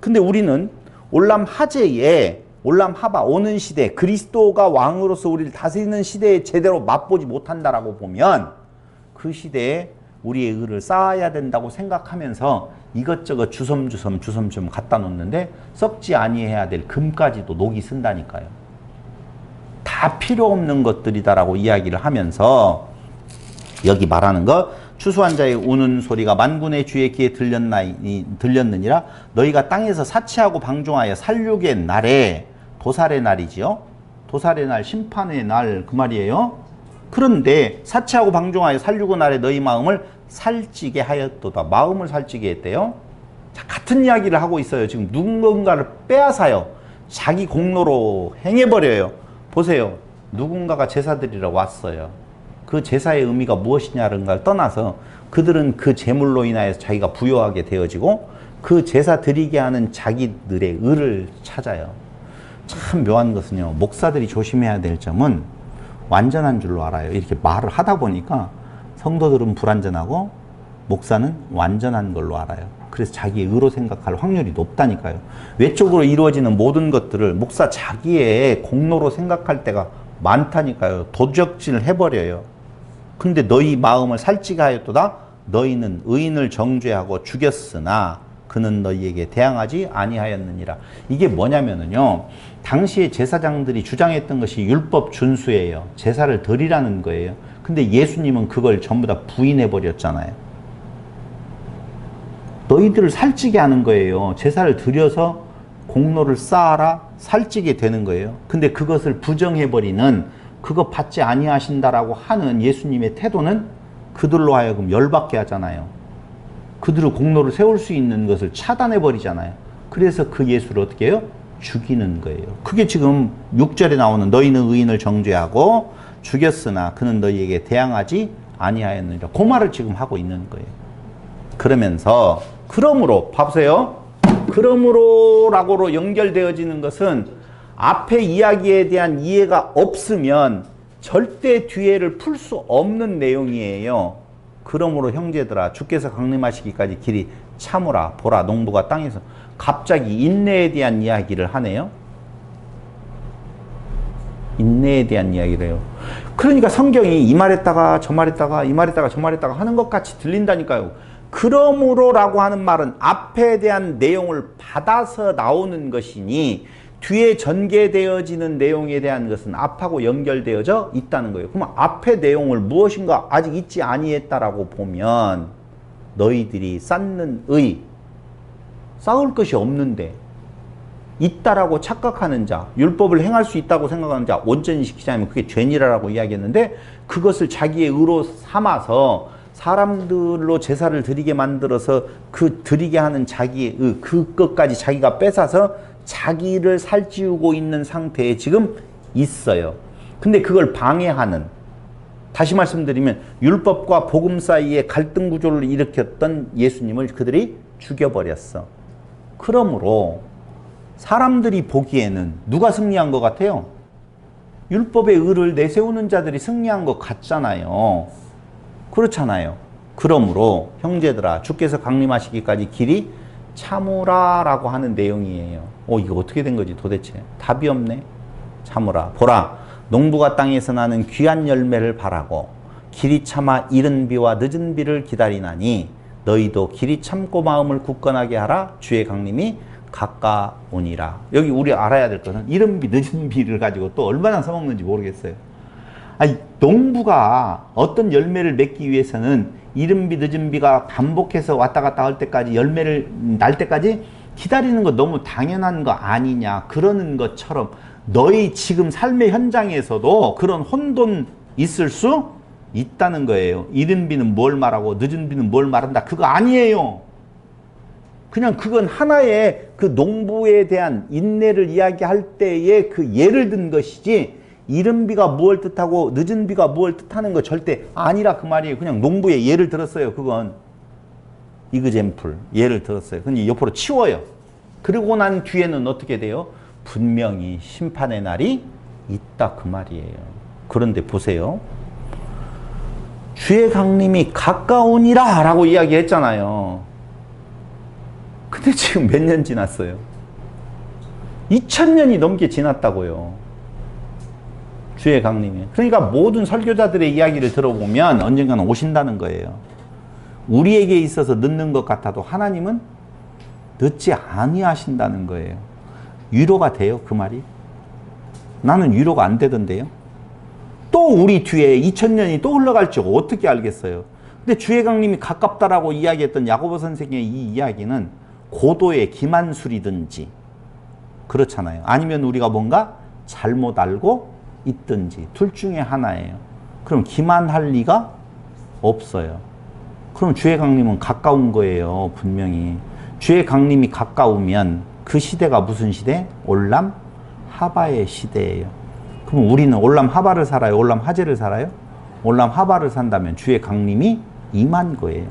근데 우리는 올람 하재에 올람 하바 오는 시대 그리스도가 왕으로서 우리를 다스리는 시대에 제대로 맛보지 못한다라고 보면 그 시대에 우리의 의를 쌓아야 된다고 생각하면서 이것저것 주섬주섬 갖다 놓는데 썩지 아니해야 될 금까지도 녹이 쓴다니까요. 다 필요 없는 것들이다라고 이야기를 하면서 여기 말하는 거 추수한 자의 우는 소리가 만군의 주의 귀에 들렸느니라 너희가 땅에서 사치하고 방종하여 살육의 날에 도살의 날이지요. 도살의 날 심판의 날 그 말이에요. 그런데 사치하고 방종하여 살육의 날에 너희 마음을 살찌게 하였도다. 마음을 살찌게 했대요. 자, 같은 이야기를 하고 있어요. 지금 누군가를 빼앗아요. 자기 공로로 행해버려요. 보세요. 누군가가 제사 드리러 왔어요. 그 제사의 의미가 무엇이냐는 걸 떠나서 그들은 그 제물로 인하여서 자기가 부여하게 되어지고 그 제사 드리게 하는 자기들의 의를 찾아요. 참 묘한 것은요. 목사들이 조심해야 될 점은 완전한 줄로 알아요. 이렇게 말을 하다 보니까 성도들은 불완전하고 목사는 완전한 걸로 알아요. 그래서 자기의 의로 생각할 확률이 높다니까요. 외적으로 이루어지는 모든 것들을 목사 자기의 공로로 생각할 때가 많다니까요. 도적질을 해버려요. 근데 너희 마음을 살찌게 하였도다. 너희는 의인을 정죄하고 죽였으나 그는 너희에게 대항하지 아니하였느니라. 이게 뭐냐면은요. 당시에 제사장들이 주장했던 것이 율법 준수예요. 제사를 드리라는 거예요. 근데 예수님은 그걸 전부 다 부인해 버렸잖아요. 너희들을 살찌게 하는 거예요. 제사를 드려서 공로를 쌓아라 살찌게 되는 거예요. 근데 그것을 부정해 버리는 그거 받지 아니하신다라고 하는 예수님의 태도는 그들로 하여금 열받게 하잖아요. 그들의 공로를 세울 수 있는 것을 차단해 버리잖아요. 그래서 그 예수를 어떻게 해요? 죽이는 거예요. 그게 지금 6절에 나오는 너희는 의인을 정죄하고 죽였으나 그는 너희에게 대항하지 아니하였느니라. 그 말을 지금 하고 있는 거예요. 그러면서 그러므로 봐보세요. 그러므로라고로 연결되어지는 것은 앞에 이야기에 대한 이해가 없으면 절대 뒤에를 풀 수 없는 내용이에요. 그러므로 형제들아 주께서 강림하시기까지 길이 참으라 보라 농부가 땅에서 갑자기 인내에 대한 이야기를 하네요. 인내에 대한 이야기를 해요. 그러니까 성경이 이 말했다가 저 말했다가 이 말했다가 저 말했다가 하는 것 같이 들린다니까요. 그러므로라고 하는 말은 앞에 대한 내용을 받아서 나오는 것이니 뒤에 전개되어지는 내용에 대한 것은 앞하고 연결되어져 있다는 거예요. 그러면 앞의 내용을 무엇인가 아직 잊지 아니했다라고 보면 너희들이 쌓는 의, 쌓을 것이 없는데 있다라고 착각하는 자, 율법을 행할 수 있다고 생각하는 자, 온전히 지키지 않으면 그게 죄니라라고 이야기했는데 그것을 자기의 의로 삼아서 사람들로 제사를 드리게 만들어서 그 드리게 하는 자기의 의, 그것까지 자기가 뺏어서 자기를 살찌우고 있는 상태에 지금 있어요. 근데 그걸 방해하는, 다시 말씀드리면 율법과 복음 사이에 갈등 구조를 일으켰던 예수님을 그들이 죽여버렸어. 그러므로 사람들이 보기에는 누가 승리한 것 같아요? 율법의 의를 내세우는 자들이 승리한 것 같잖아요. 그렇잖아요. 그러므로 형제들아 주께서 강림하시기까지 길이 참으라 라고 하는 내용이에요. 이거 어떻게 된 거지 도대체? 답이 없네. 참으라 보라 농부가 땅에서 나는 귀한 열매를 바라고 길이 참아 이른 비와 늦은 비를 기다리나니 너희도 길이 참고 마음을 굳건하게 하라 주의 강림이 가까우니라. 여기 우리 알아야 될 것은 이른 비 늦은 비를 가지고 또 얼마나 써먹는지 모르겠어요. 아니 농부가 어떤 열매를 맺기 위해서는 이른 비 늦은 비가 반복해서 왔다 갔다 할 때까지 열매를 날 때까지 기다리는 거 너무 당연한 거 아니냐 그러는 것처럼 너희 지금 삶의 현장에서도 그런 혼돈 있을 수 있다는 거예요. 이른 비는 뭘 말하고 늦은 비는 뭘 말한다 그거 아니에요. 그냥 그건 하나의 그 농부에 대한 인내를 이야기할 때의 그 예를 든 것이지 이른 비가 무엇을 뜻하고 늦은 비가 무엇을 뜻하는 거 절대 아니라 그 말이에요. 그냥 농부의 예를 들었어요. 그건 이그젬플 예를 들었어요. 근데 옆으로 치워요. 그러고 난 뒤에는 어떻게 돼요? 분명히 심판의 날이 있다 그 말이에요. 그런데 보세요. 주의 강림이 가까우니라 라고 이야기했잖아요. 근데 지금 몇 년 지났어요? 2000년이 넘게 지났다고요. 주의 강림이. 그러니까 모든 설교자들의 이야기를 들어보면 언젠가는 오신다는 거예요. 우리에게 있어서 늦는 것 같아도 하나님은 늦지 아니하신다는 거예요. 위로가 돼요 그 말이? 나는 위로가 안 되던데요. 또 우리 뒤에 2000년이 또 흘러갈지 어떻게 알겠어요. 근데 주의 강림이 가깝다라고 이야기했던 야고보 선생의 이 이야기는 고도의 기만술이든지 그렇잖아요. 아니면 우리가 뭔가 잘못 알고 있든지 둘 중에 하나예요. 그럼 기만할 리가 없어요. 그럼 주의 강림은 가까운 거예요. 분명히 주의 강림이 가까우면 그 시대가 무슨 시대? 올람 하바의 시대예요. 그럼 우리는 올람 하바를 살아요? 올람 하제를 살아요? 올람 하바를 산다면 주의 강림이 임한 거예요.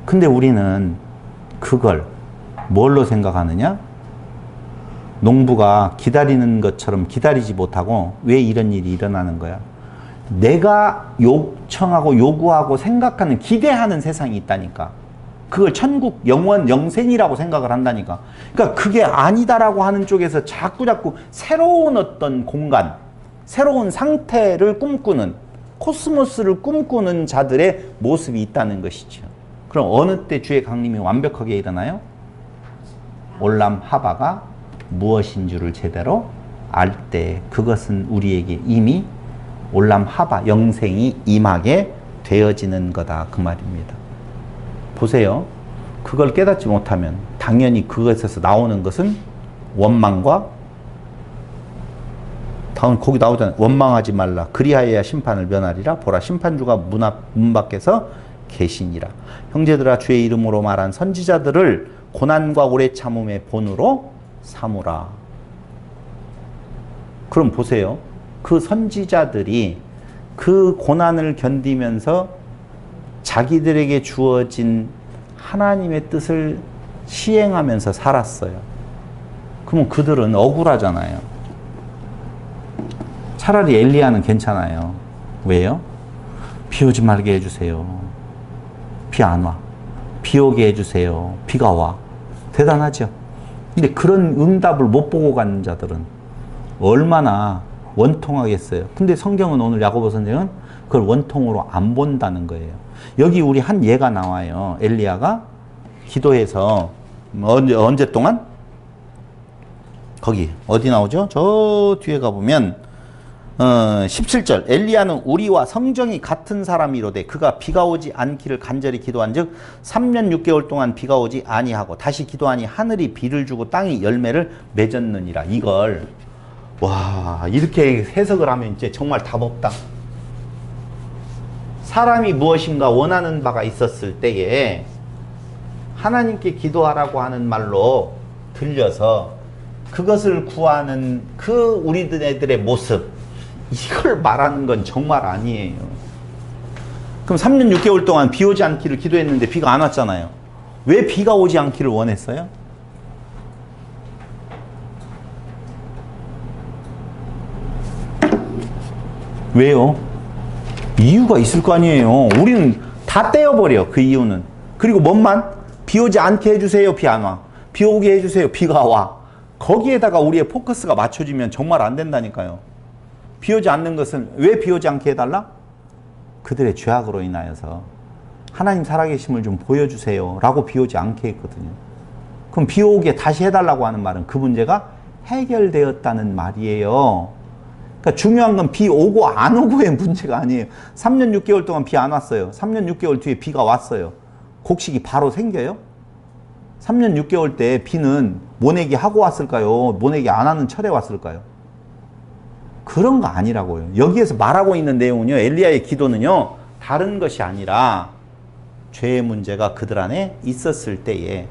근데 우리는 그걸 뭘로 생각하느냐? 농부가 기다리는 것처럼 기다리지 못하고 왜 이런 일이 일어나는 거야? 내가 요청하고 요구하고 생각하는 기대하는 세상이 있다니까. 그걸 천국 영원 영생이라고 생각을 한다니까. 그러니까 그게 아니다라고 하는 쪽에서 자꾸 새로운 어떤 공간, 새로운 상태를 꿈꾸는, 코스모스를 꿈꾸는 자들의 모습이 있다는 것이죠. 그럼 어느 때 주의 강림이 완벽하게 일어나요? 올람 하바가 무엇인 줄을 제대로 알 때, 그것은 우리에게 이미 올람 하바 영생이 임하게 되어지는 거다 그 말입니다. 보세요. 그걸 깨닫지 못하면 당연히 그것에서 나오는 것은 원망과, 다음 거기 나오잖아요. 원망하지 말라. 그리하여야 심판을 면하리라. 보라 심판주가 문 밖에서 계시니라. 형제들아 주의 이름으로 말한 선지자들을 고난과 오래 참음의 본으로 삼으라. 그럼 보세요. 그 선지자들이 그 고난을 견디면서 자기들에게 주어진 하나님의 뜻을 시행하면서 살았어요. 그러면 그들은 억울하잖아요. 차라리 엘리야는 괜찮아요. 왜요? 비 오지 말게 해주세요. 비 안 와. 비 오게 해주세요. 비가 와. 대단하죠. 근데 그런 응답을 못 보고 가는 자들은 얼마나 원통하겠어요. 근데 성경은 오늘 야고보 선생은 그걸 원통으로 안 본다는 거예요. 여기 우리 한 예가 나와요. 엘리야가 기도해서 언제 동안? 거기 어디 나오죠? 저 뒤에 가보면 17절 엘리야는 우리와 성정이 같은 사람이로되 그가 비가 오지 않기를 간절히 기도한즉 3년 6개월 동안 비가 오지 아니하고 다시 기도하니 하늘이 비를 주고 땅이 열매를 맺었느니라. 이걸 와 이렇게 해석을 하면 이제 정말 답 없다. 사람이 무엇인가 원하는 바가 있었을 때에 하나님께 기도하라고 하는 말로 들려서 그것을 구하는 그 우리들의 모습, 이걸 말하는 건 정말 아니에요. 그럼 3년 6개월 동안 비 오지 않기를 기도했는데 비가 안 왔잖아요. 왜 비가 오지 않기를 원했어요? 왜요? 이유가 있을 거 아니에요. 우리는 다 떼어버려. 그 이유는. 그리고 뭔만? 비 오지 않게 해주세요. 비 안 와. 비 오게 해주세요. 비가 와. 거기에다가 우리의 포커스가 맞춰지면 정말 안 된다니까요. 비 오지 않는 것은 왜 비 오지 않게 해달라? 그들의 죄악으로 인하여서 하나님 살아계심을 좀 보여주세요 라고 비 오지 않게 했거든요. 그럼 비 오게 다시 해달라고 하는 말은 그 문제가 해결되었다는 말이에요. 그러니까 중요한 건 비 오고 안 오고의 문제가 아니에요. 3년 6개월 동안 비 안 왔어요. 3년 6개월 뒤에 비가 왔어요. 곡식이 바로 생겨요? 3년 6개월 때 비는 모내기 하고 왔을까요? 모내기 안 하는 철에 왔을까요? 그런 거 아니라고요. 여기에서 말하고 있는 내용은요, 엘리야의 기도는요, 다른 것이 아니라 죄의 문제가 그들 안에 있었을 때에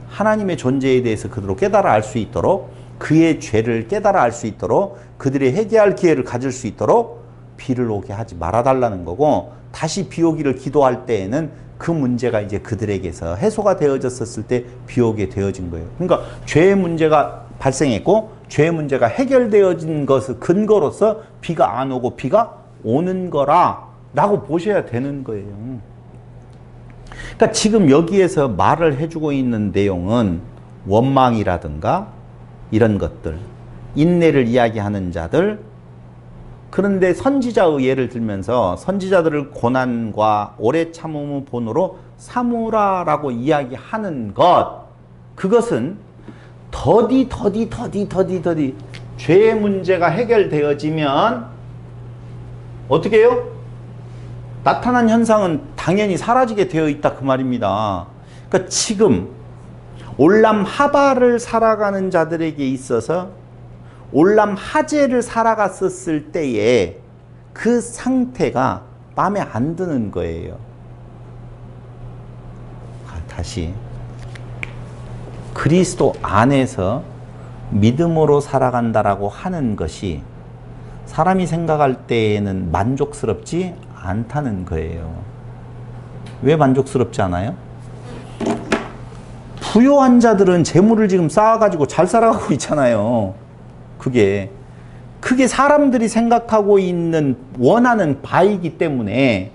하나님의 존재에 대해서 그들로 깨달아 알 수 있도록, 그의 죄를 깨달아 알 수 있도록, 그들의 회개할 기회를 가질 수 있도록 비를 오게 하지 말아달라는 거고, 다시 비 오기를 기도할 때에는 그 문제가 이제 그들에게서 해소가 되어졌을 때 비 오게 되어진 거예요. 그러니까 죄의 문제가 발생했고 죄의 문제가 해결되어진 것을 근거로서 비가 안 오고 비가 오는 거라 라고 보셔야 되는 거예요. 그러니까 지금 여기에서 말을 해주고 있는 내용은 원망이라든가 이런 것들, 인내를 이야기하는 자들, 그런데 선지자의 예를 들면서 선지자들을 고난과 오래 참음의 본으로 삼으라라고 이야기하는 것, 그것은 더디 죄의 문제가 해결되어지면 어떻게 해요? 나타난 현상은 당연히 사라지게 되어 있다 그 말입니다. 그러니까 지금 올람 하바를 살아가는 자들에게 있어서 올람 하제를 살아갔었을 때에 그 상태가 마음에 안 드는 거예요. 다시 그리스도 안에서 믿음으로 살아간다라고 하는 것이 사람이 생각할 때에는 만족스럽지 않다는 거예요. 왜 만족스럽지 않아요? 부요한 자들은 재물을 지금 쌓아가지고 잘 살아가고 있잖아요. 그게 사람들이 생각하고 있는 원하는 바이기 때문에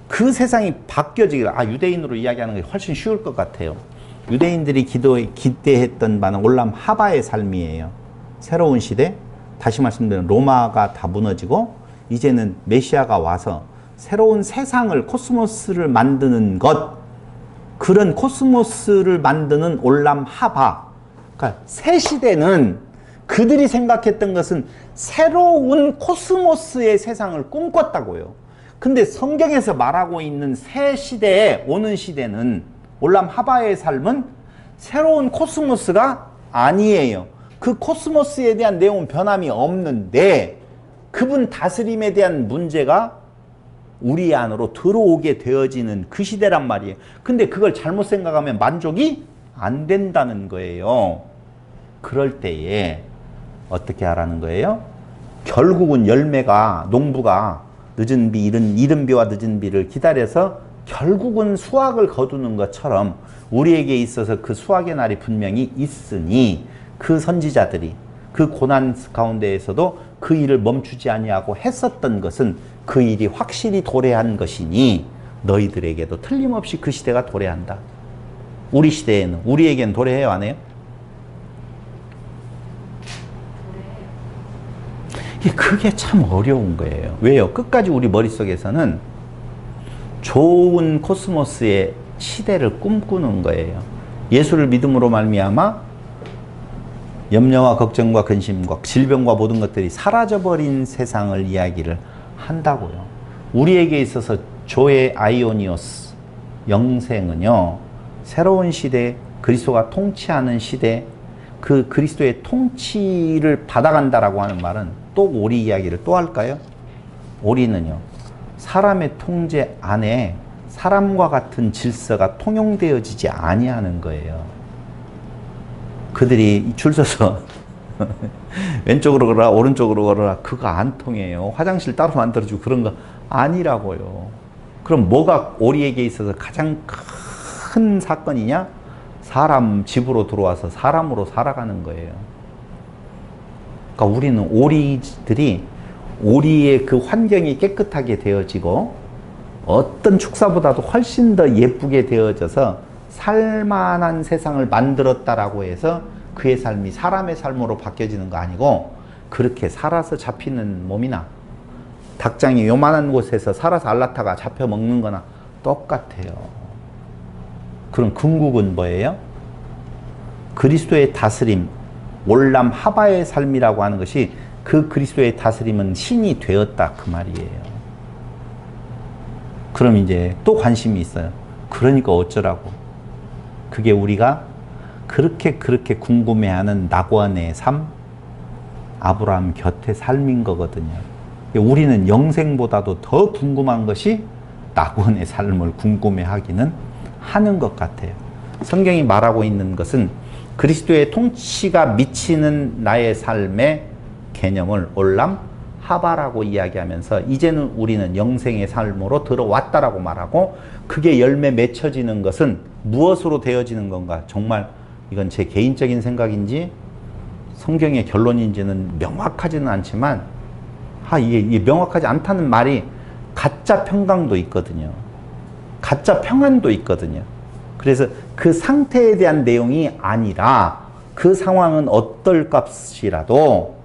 그 세상이 바뀌어지기를, 유대인으로 이야기하는 게 훨씬 쉬울 것 같아요. 유대인들이 기대했던 바는 올람 하바의 삶이에요. 새로운 시대, 다시 말씀드리면 로마가 다 무너지고 이제는 메시아가 와서 새로운 세상을, 코스모스를 만드는 것, 그런 코스모스를 만드는 올람 하바. 그러니까 새 시대는 그들이 생각했던 것은 새로운 코스모스의 세상을 꿈꿨다고요. 근데 성경에서 말하고 있는 새 시대에 오는 시대는 올람 하바의 삶은 새로운 코스모스가 아니에요. 그 코스모스에 대한 내용은 변함이 없는데 그분 다스림에 대한 문제가 우리 안으로 들어오게 되어지는 그 시대란 말이에요. 근데 그걸 잘못 생각하면 만족이 안 된다는 거예요. 그럴 때에 어떻게 하라는 거예요? 결국은 열매가, 농부가 늦은 비, 이른 비와 늦은 비를 기다려서 결국은 수확을 거두는 것처럼 우리에게 있어서 그 수확의 날이 분명히 있으니 그 선지자들이 그 고난 가운데에서도 그 일을 멈추지 아니하고 했었던 것은 그 일이 확실히 도래한 것이니 너희들에게도 틀림없이 그 시대가 도래한다. 우리 시대에는, 우리에겐 도래해요, 안 해요? 그게 참 어려운 거예요. 왜요? 끝까지 우리 머릿속에서는 좋은 코스모스의 시대를 꿈꾸는 거예요. 예수를 믿음으로 말미암아 염려와 걱정과 근심과 질병과 모든 것들이 사라져버린 세상을 이야기를 한다고요. 우리에게 있어서 조의 아이오니오스 영생은요, 새로운 시대, 그리스도가 통치하는 시대, 그 그리스도의 통치를 받아간다라고 하는 말은 또 오리 이야기를 또 할까요? 오리는요, 사람의 통제 안에 사람과 같은 질서가 통용되어지지 아니하는 거예요. 그들이 줄 서서 왼쪽으로 걸어라 오른쪽으로 걸어라 그거 안 통해요. 화장실 따로 만들어주고 그런 거 아니라고요. 그럼 뭐가 오리에게 있어서 가장 큰 사건이냐? 사람 집으로 들어와서 사람으로 살아가는 거예요. 그러니까 우리는 오리들이 오리의 그 환경이 깨끗하게 되어지고 어떤 축사보다도 훨씬 더 예쁘게 되어져서 살만한 세상을 만들었다라고 해서 그의 삶이 사람의 삶으로 바뀌어지는 거 아니고, 그렇게 살아서 잡히는 몸이나 닭장이 요만한 곳에서 살아서 알라타가 잡혀 먹는 거나 똑같아요. 그럼 궁극은 뭐예요? 그리스도의 다스림, 올람 하바의 삶이라고 하는 것이 그 그리스도의 다스림은 신이 되었다 그 말이에요. 그럼 이제 또 관심이 있어요. 그러니까 어쩌라고. 그게 우리가 그렇게 궁금해하는 낙원의 삶, 아브라함 곁의 삶인 거거든요. 우리는 영생보다도 더 궁금한 것이 낙원의 삶을 궁금해하기는 하는 것 같아요. 성경이 말하고 있는 것은 그리스도의 통치가 미치는 나의 삶의 개념을 올람 하바라고 이야기하면서 이제는 우리는 영생의 삶으로 들어왔다라고 말하고, 그게 열매 맺혀지는 것은 무엇으로 되어지는 건가? 정말 이건 제 개인적인 생각인지 성경의 결론인지는 명확하지는 않지만, 이게 명확하지 않다는 말이 가짜 평강도 있거든요. 가짜 평안도 있거든요. 그래서 그 상태에 대한 내용이 아니라 그 상황은 어떨 값이라도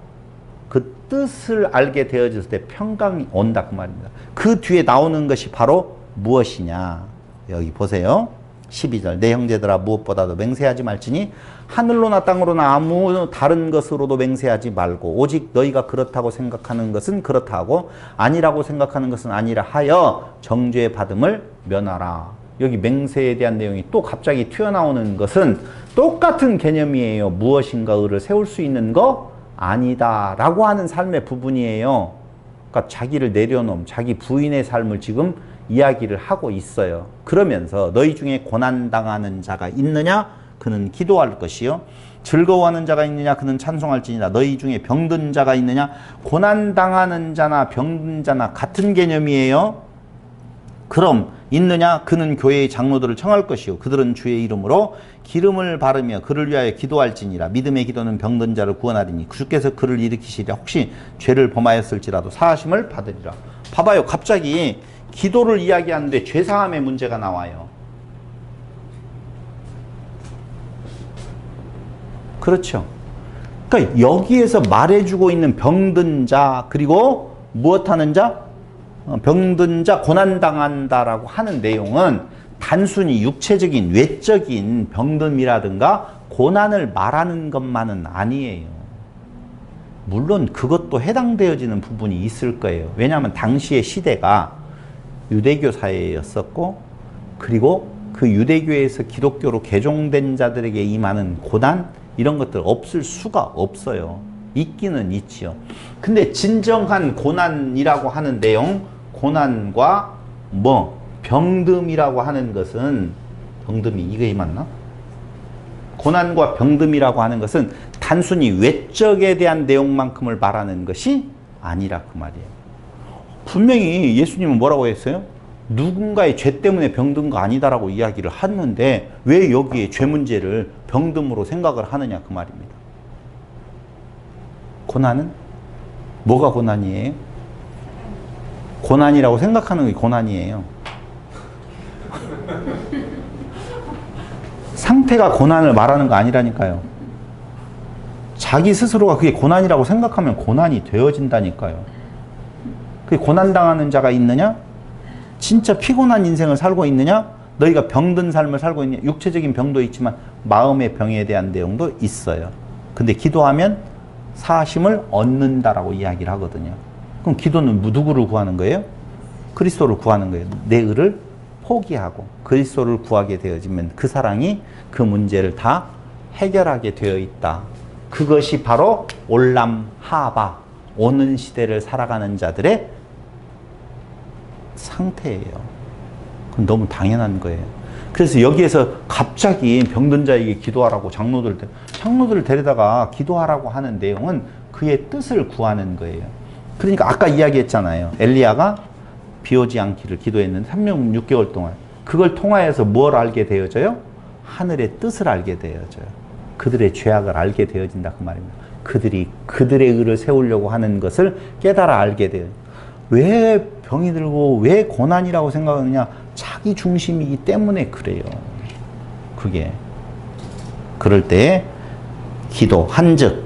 그 뜻을 알게 되어졌을 때 평강이 온다 그 말입니다. 그 뒤에 나오는 것이 바로 무엇이냐. 여기 보세요. 12절 내 형제들아 무엇보다도 맹세하지 말지니 하늘로나 땅으로나 아무 다른 것으로도 맹세하지 말고 오직 너희가 그렇다고 생각하는 것은 그렇다 하고 아니라고 생각하는 것은 아니라 하여 정죄 받음을 면하라. 여기 맹세에 대한 내용이 또 갑자기 튀어나오는 것은 똑같은 개념이에요. 무엇인가 의를 세울 수 있는 거 아니다 라고 하는 삶의 부분이에요. 그러니까 자기를 내려놓음, 자기 부인의 삶을 지금 이야기를 하고 있어요. 그러면서 너희 중에 고난당하는 자가 있느냐? 그는 기도할 것이요. 즐거워하는 자가 있느냐? 그는 찬송할지니라. 너희 중에 병든 자가 있느냐? 고난당하는 자나 병든 자나 같은 개념이에요. 그럼 있느냐? 그는 교회의 장로들을 청할 것이요. 그들은 주의 이름으로 기름을 바르며 그를 위하여 기도할지니라. 믿음의 기도는 병든 자를 구원하리니 주께서 그를 일으키시리라. 혹시 죄를 범하였을지라도 사하심을 받으리라. 봐봐요. 갑자기 기도를 이야기하는데 죄사함의 문제가 나와요. 그렇죠. 그러니까 여기에서 말해주고 있는 병든 자, 그리고 무엇하는 자? 병든 자, 고난당한다라고 하는 내용은 단순히 육체적인 외적인 병듦이라든가 고난을 말하는 것만은 아니에요. 물론 그것도 해당되어지는 부분이 있을 거예요. 왜냐하면 당시의 시대가 유대교 사회였었고, 그리고 그 유대교에서 기독교로 개종된 자들에게 임하는 고난, 이런 것들 없을 수가 없어요. 있기는 있지요. 근데 진정한 고난이라고 하는 내용, 고난과 병듦이라고 하는 것은, 병듦이 이게 맞나? 고난과 병듦이라고 하는 것은 단순히 외적에 대한 내용만큼을 말하는 것이 아니라 그 말이에요. 분명히 예수님은 뭐라고 했어요? 누군가의 죄 때문에 병든 거 아니다라고 이야기를 하는데 왜 여기에 죄 문제를 병듦으로 생각을 하느냐 그 말입니다. 고난은? 뭐가 고난이에요? 고난이라고 생각하는 게 고난이에요. 상태가 고난을 말하는 거 아니라니까요. 자기 스스로가 그게 고난이라고 생각하면 고난이 되어진다니까요. 그게 고난당하는 자가 있느냐? 진짜 피곤한 인생을 살고 있느냐? 너희가 병든 삶을 살고 있느냐? 육체적인 병도 있지만 마음의 병에 대한 내용도 있어요. 근데 기도하면 사하심을 얻는다라고 이야기를 하거든요. 그럼 기도는 누구를 구하는 거예요? 그리스도를 구하는 거예요. 내 의를 포기하고 그리스도를 구하게 되어지면 그 사랑이 그 문제를 다 해결하게 되어 있다. 그것이 바로 올람하바, 오는 시대를 살아가는 자들의 상태예요. 그건 너무 당연한 거예요. 그래서 여기에서 갑자기 병든 자에게 기도하라고 장로들을 데려다가 기도하라고 하는 내용은 그의 뜻을 구하는 거예요. 그러니까 아까 이야기했잖아요. 엘리야가 비 오지 않기를 기도했는데 3년 6개월 동안 그걸 통하여서 뭘 알게 되어져요? 하늘의 뜻을 알게 되어져요. 그들의 죄악을 알게 되어진다 그 말입니다. 그들이 그들의 의를 세우려고 하는 것을 깨달아 알게 돼요. 왜 병이 들고 왜 고난이라고 생각하느냐? 자기 중심이기 때문에 그래요. 그게 그럴 때 기도 한즉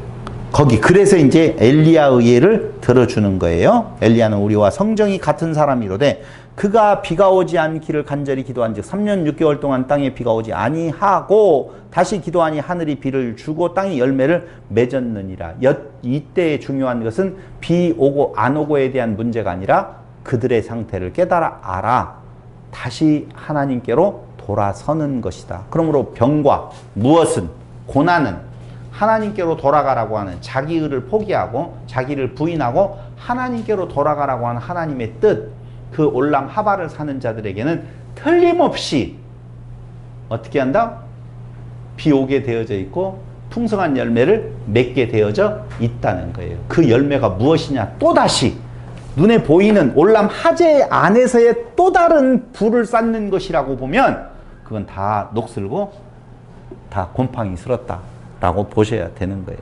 거기 그래서 이제 엘리야의 예를 들어주는 거예요. 엘리야는 우리와 성정이 같은 사람이로되 그가 비가 오지 않기를 간절히 기도한즉 3년 6개월 동안 땅에 비가 오지 아니하고 다시 기도하니 하늘이 비를 주고 땅이 열매를 맺었느니라. 이때 중요한 것은 비 오고 안 오고에 대한 문제가 아니라 그들의 상태를 깨달아 알아 다시 하나님께로 돌아서는 것이다. 그러므로 병과 무엇은 고난은 하나님께로 돌아가라고 하는 자기 의를 포기하고 자기를 부인하고 하나님께로 돌아가라고 하는 하나님의 뜻, 그 올람 하바를 사는 자들에게는 틀림없이 어떻게 한다? 비 오게 되어져 있고 풍성한 열매를 맺게 되어져 있다는 거예요. 그 열매가 무엇이냐? 또다시 눈에 보이는 올람 하제 안에서의 또 다른 불을 쌓는 것이라고 보면 그건 다 녹슬고 다 곰팡이스럽다 라고 보셔야 되는 거예요.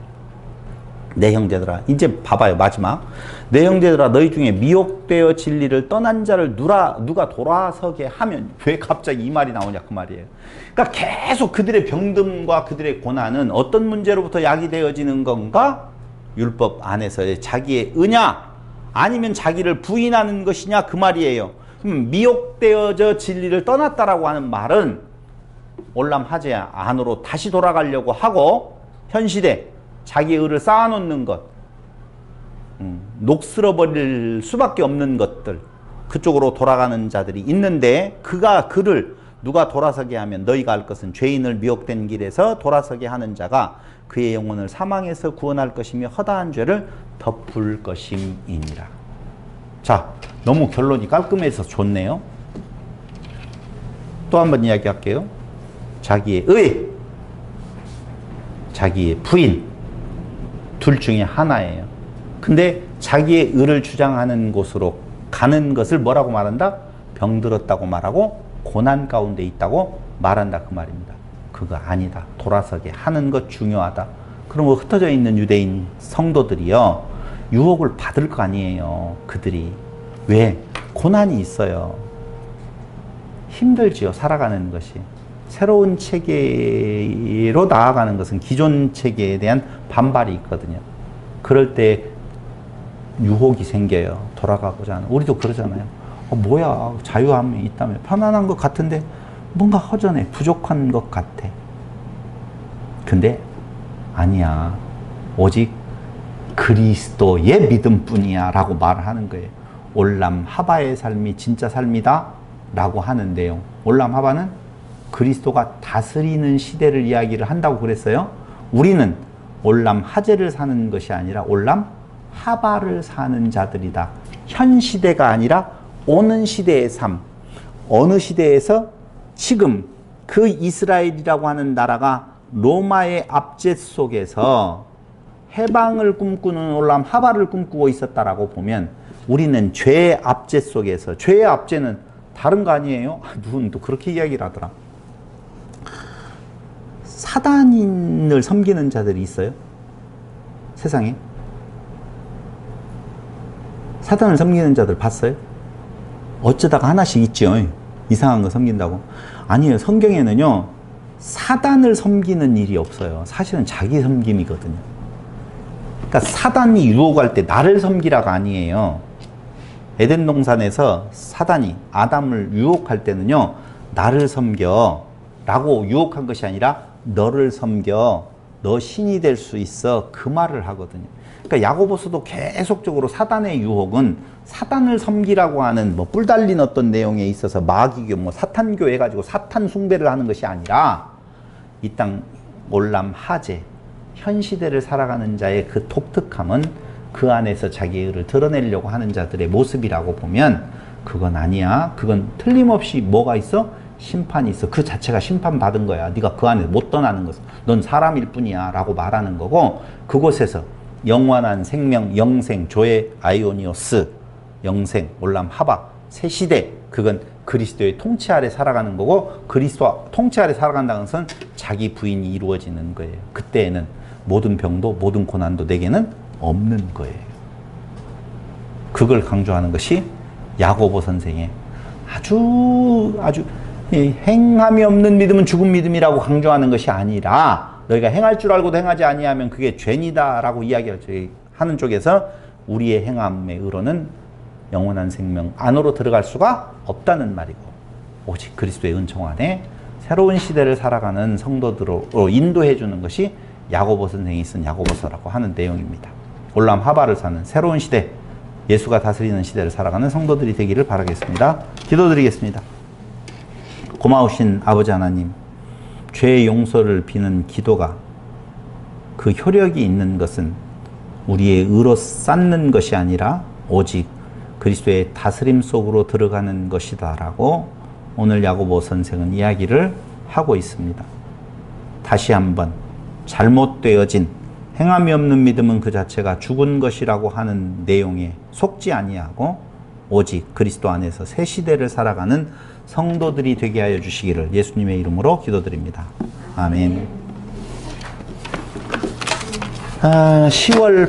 내 형제들아, 이제 봐봐요. 마지막. 내 형제들아, 너희 중에 미혹되어 진리를 떠난 자를 누가 돌아서게 하면, 왜 갑자기 이 말이 나오냐 그 말이에요. 그러니까 계속 그들의 병듦과 그들의 고난은 어떤 문제로부터 야기되어지는 건가? 율법 안에서의 자기의 의냐? 아니면 자기를 부인하는 것이냐 그 말이에요. 그럼 미혹되어져 진리를 떠났다라고 하는 말은 올람 하제 안으로 다시 돌아가려고 하고 현 시대 자기의 의를 쌓아놓는 것, 녹슬어버릴 수밖에 없는 것들, 그쪽으로 돌아가는 자들이 있는데 그를 누가 돌아서게 하면 너희가 알 것은 죄인을 미혹된 길에서 돌아서게 하는 자가 그의 영혼을 사망에서 구원할 것이며 허다한 죄를 덮을 것임이니라. 자, 너무 결론이 깔끔해서 좋네요. 또 한 번 이야기할게요. 자기의 의, 자기의 부인, 둘 중에 하나예요. 근데 자기의 의를 주장하는 곳으로 가는 것을 뭐라고 말한다? 병들었다고 말하고 고난 가운데 있다고 말한다 그 말입니다. 그거 아니다. 돌아서게 하는 것 중요하다. 그럼 흩어져 있는 유대인 성도들이요, 유혹을 받을 거 아니에요. 그들이. 왜? 고난이 있어요. 힘들지요. 살아가는 것이. 새로운 체계로 나아가는 것은 기존 체계에 대한 반발이 있거든요. 그럴 때 유혹이 생겨요. 돌아가고자 하는. 우리도 그러잖아요. 뭐야, 자유함이 있다며 편안한 것 같은데 뭔가 허전해, 부족한 것 같아. 근데 아니야. 오직 그리스도의 믿음뿐이야 라고 말을 하는 거예요. 올람 하바의 삶이 진짜 삶이다 라고 하는 내용. 올람 하바는 그리스도가 다스리는 시대를 이야기를 한다고 그랬어요. 우리는 올람 하제를 사는 것이 아니라 올람 하바를 사는 자들이다. 현 시대가 아니라 오는 시대의 삶. 어느 시대에서 지금 그 이스라엘이라고 하는 나라가 로마의 압제 속에서 해방을 꿈꾸는 올람 하바를 꿈꾸고 있었다라고 보면 우리는 죄의 압제 속에서, 죄의 압제는 다른 거 아니에요? 누군 또 그렇게 이야기를 하더라. 사단인을 섬기는 자들이 있어요? 세상에? 사단을 섬기는 자들 봤어요? 어쩌다가 하나씩 있죠. 이상한 거 섬긴다고. 아니에요. 성경에는요, 사단을 섬기는 일이 없어요. 사실은 자기 섬김이거든요. 그러니까 사단이 유혹할 때 나를 섬기라가 아니에요. 에덴 동산에서 사단이 아담을 유혹할 때는요, 나를 섬겨 라고 유혹한 것이 아니라 너를 섬겨, 너 신이 될 수 있어, 그 말을 하거든요. 그러니까 야고보서도 계속적으로 사단의 유혹은 사단을 섬기라고 하는 뭐 뿔 달린 어떤 내용에 있어서 마귀교, 뭐 사탄교 해가지고 사탄 숭배를 하는 것이 아니라 이 땅 올람 하재, 현 시대를 살아가는 자의 그 독특함은 그 안에서 자기의 의를 드러내려고 하는 자들의 모습이라고 보면 그건 아니야. 그건 틀림없이 뭐가 있어? 심판이 있어. 그 자체가 심판받은 거야. 네가 그 안에 못 떠나는 것은. 넌 사람일 뿐이야 라고 말하는 거고, 그곳에서 영원한 생명, 영생, 조에 아이오니오스, 영생, 올람 하바, 새 시대, 그건 그리스도의 통치 아래 살아가는 거고, 그리스도와 통치 아래 살아간다는 것은 자기 부인이 이루어지는 거예요. 그때에는 모든 병도 모든 고난도 내게는 없는 거예요. 그걸 강조하는 것이 야고보 선생의 아주 행함이 없는 믿음은 죽은 믿음이라고 강조하는 것이 아니라, 너희가 행할 줄 알고도 행하지 아니하면 그게 죄니다 라고 이야기하는 쪽에서 우리의 행함의 의로는 영원한 생명 안으로 들어갈 수가 없다는 말이고, 오직 그리스도의 은총 안에 새로운 시대를 살아가는 성도들로 인도해 주는 것이 야고보 선생이 쓴 야고보서라고 하는 내용입니다. 올람 하바를 사는 새로운 시대, 예수가 다스리는 시대를 살아가는 성도들이 되기를 바라겠습니다. 기도드리겠습니다. 고마우신 아버지 하나님, 죄의 용서를 비는 기도가 그 효력이 있는 것은 우리의 의로 쌓는 것이 아니라 오직 그리스도의 다스림 속으로 들어가는 것이다 라고 오늘 야고보 선생은 이야기를 하고 있습니다. 다시 한번 잘못되어진 행함이 없는 믿음은 그 자체가 죽은 것이라고 하는 내용에 속지 아니하고 오직 그리스도 안에서 새 시대를 살아가는 성도들이 되게 하여 주시기를 예수님의 이름으로 기도드립니다. 아멘. 10월